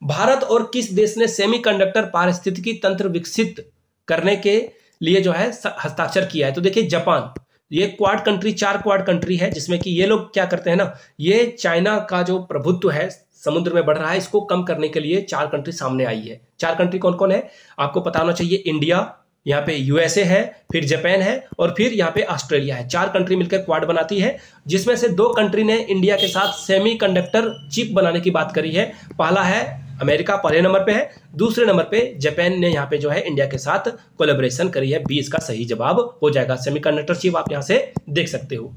भारत और किस देश ने सेमीकंडक्टर पारिस्थितिकी तंत्र विकसित करने के लिए जो है हस्ताक्षर किया है? तो देखिए जापान, ये क्वाड कंट्री, 4 क्वाड कंट्री है जिसमें कि ये लोग क्या करते हैं ना, ये चाइना का जो प्रभुत्व है समुद्र में बढ़ रहा है इसको कम करने के लिए 4 कंट्री सामने आई है। 4 कंट्री कौन कौन है आपको पता होना चाहिए, इंडिया, यहाँ पे यूएसए है, फिर जापान है और फिर यहाँ पे ऑस्ट्रेलिया है। 4 कंट्री मिलकर क्वाड बनाती है, जिसमें से 2 कंट्री ने इंडिया के साथ सेमीकंडक्टर चिप बनाने की बात करी है। पहला है अमेरिका, पहले नंबर पे है, दूसरे नंबर पे जापान ने यहाँ पे जो है इंडिया के साथ कोलैबोरेशन करी है। 20 का सही जवाब हो जाएगा। सेमीकंडक्टर चिप आप यहाँ से देख सकते हो।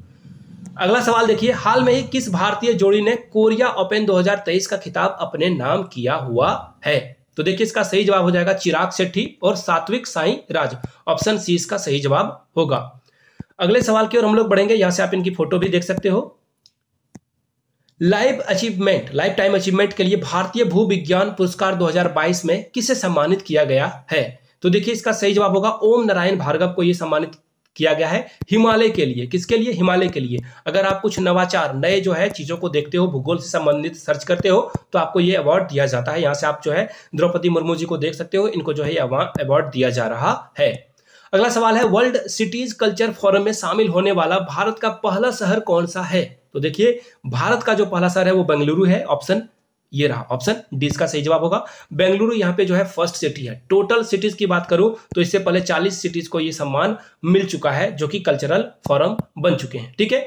अगला सवाल देखिए, हाल में ही किस भारतीय जोड़ी ने कोरिया ओपन 2023 का खिताब अपने नाम किया हुआ है? तो देखिए इसका सही जवाब हो जाएगा चिराग शेट्टी और सात्विक साईराज। ऑप्शन सी इसका सही जवाब होगा। अगले सवाल की ओर हम लोग बढ़ेंगे, यहां से आप इनकी फोटो भी देख सकते हो। लाइफ टाइम अचीवमेंट के लिए भारतीय भूविज्ञान पुरस्कार 2022 में किसे सम्मानित किया गया है? तो देखिए इसका सही जवाब होगा ओम नारायण भार्गव को यह सम्मानित किया गया है हिमालय के लिए। किसके लिए? हिमालय के लिए। अगर आप कुछ नवाचार नए जो है चीजों को देखते हो, भूगोल से संबंधित सर्च करते हो तो आपको ये अवार्ड दिया जाता है। यहां से आप जो है द्रौपदी मुर्मू जी को देख सकते हो, इनको जो है अवार्ड दिया जा रहा है। अगला सवाल है, वर्ल्ड सिटीज कल्चर फोरम में शामिल होने वाला भारत का पहला शहर कौन सा है? तो देखिए भारत का जो पहला शहर है वो बेंगलुरु है। ऑप्शन ये रहा, ऑप्शन डी इसका सही जवाब होगा। बेंगलुरु यहाँ पे जो है फर्स्ट सिटी है। टोटल सिटीज की बात करूं तो इससे पहले 40 सिटीज को ये सम्मान मिल चुका है जो कि कल्चरल फोरम बन चुके हैं। ठीक है,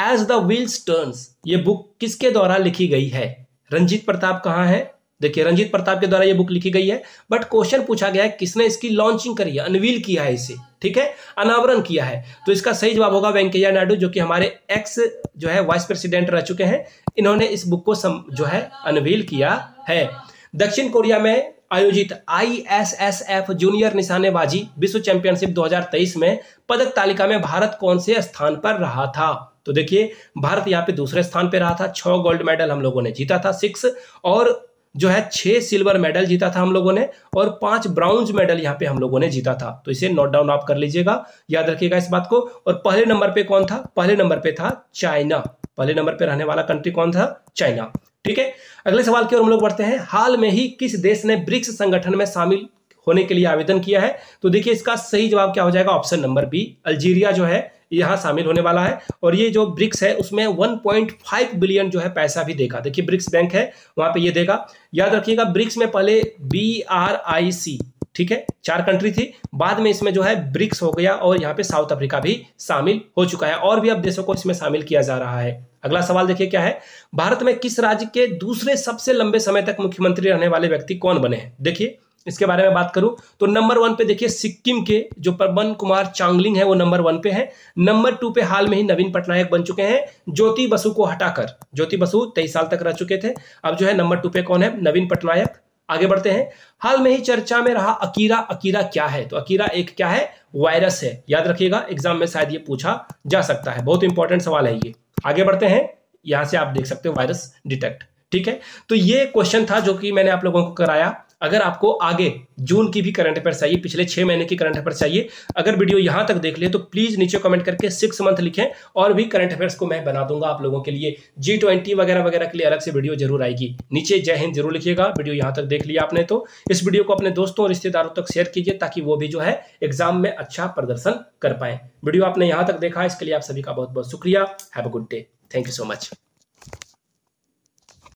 एज द व्हील्स टर्न्स ये बुक किसके द्वारा लिखी गई है? रंजीत प्रताप कहाँ है? देखिए रंजीत प्रताप के द्वारा ये बुक लिखी गई है, बट क्वेश्चन पूछा गया है किसने इसकी लॉन्चिंग करी है, अनवील किया है इसे, ठीक है, अनावरण किया है। तो इसका सही जवाब होगा वेंकैया नायडू, जो कि हमारे एक्स जो है वाइस प्रेसिडेंट रह चुके हैं। इन्होंने इस बुक को जो है अनवील किया है। दक्षिण कोरिया में आयोजित ISSF जूनियर निशानेबाजी विश्व चैंपियनशिप 2023 में पदक तालिका में भारत कौन से स्थान पर रहा था? तो देखिए भारत यहाँ पे दूसरे स्थान पे रहा था। 6 गोल्ड मेडल हम लोगों ने जीता था, 6, और जो है 6 सिल्वर मेडल जीता था हम लोगों ने, और 5 ब्राउन्ज मेडल यहाँ पे हम लोगों ने जीता था। तो इसे नोट डाउन आप कर लीजिएगा, याद रखिएगा इस बात को। और पहले नंबर पे कौन था? पहले नंबर पे था चाइना। पहले नंबर पे रहने वाला कंट्री कौन था? चाइना। ठीक है, अगले सवाल की ओर हम लोग बढ़ते हैं। हाल में ही किस देश ने ब्रिक्स संगठन में शामिल होने के लिए आवेदन किया है? तो देखिए इसका सही जवाब क्या हो जाएगा? ऑप्शन नंबर बी, अल्जीरिया जो है यहां शामिल होने वाला है। और ये जो ब्रिक्स है उसमें 1.5 बिलियन जो है पैसा भी देगा। देखिए ब्रिक्स बैंक है वहां पे ये देगा। याद रखिएगा ब्रिक्स में पहले BRIC, ठीक है, 4 कंट्री थी, बाद में इसमें जो है ब्रिक्स हो गया और यहाँ पे साउथ अफ्रीका भी शामिल हो चुका है, और भी अब देशों को इसमें शामिल किया जा रहा है। अगला सवाल देखिए क्या है, भारत में किस राज्य के दूसरे सबसे लंबे समय तक मुख्यमंत्री रहने वाले व्यक्ति कौन बने हैं? देखिए इसके बारे में बात करूं तो नंबर 1 पे देखिए सिक्किम के जो प्रबन कुमार चांगलिंग है वो नंबर 1 पे है। नंबर 2 पे हाल में ही नवीन पटनायक बन चुके हैं, ज्योति बसु को हटाकर। ज्योति बसु 23 साल तक रह चुके थे, अब जो है नंबर 2 पे कौन है? नवीन पटनायक। आगे बढ़ते हैं, हाल में ही चर्चा में रहा अकीरा। अकीरा क्या है? तो अकीरा एक क्या है? वायरस है। याद रखिएगा एग्जाम में शायद ये पूछा जा सकता है, बहुत इंपॉर्टेंट सवाल है ये। आगे बढ़ते हैं, यहां से आप देख सकते हो वायरस डिटेक्ट। ठीक है, तो ये क्वेश्चन था जो कि मैंने आप लोगों को कराया। अगर आपको आगे जून की भी करंट अफेयर चाहिए, पिछले 6 महीने की करंट अफेयर चाहिए, अगर वीडियो यहां तक देख लिए तो प्लीज नीचे कमेंट करके 6 मंथ लिखें, और भी करंट अफेयर्स को मैं बना दूंगा आप लोगों के लिए। G20 वगैरह वगैरह के लिए अलग से वीडियो जरूर आएगी। नीचे जय हिंद जरूर लिखिएगा। वीडियो यहां तक देख लिया आपने तो इस वीडियो को अपने दोस्तों और रिश्तेदारों तक शेयर कीजिए, ताकि वो भी जो है एग्जाम में अच्छा प्रदर्शन कर पाए। वीडियो आपने यहां तक देखा, इसके लिए आप सभी का बहुत बहुत शुक्रिया। Have a good day. Thank you so much.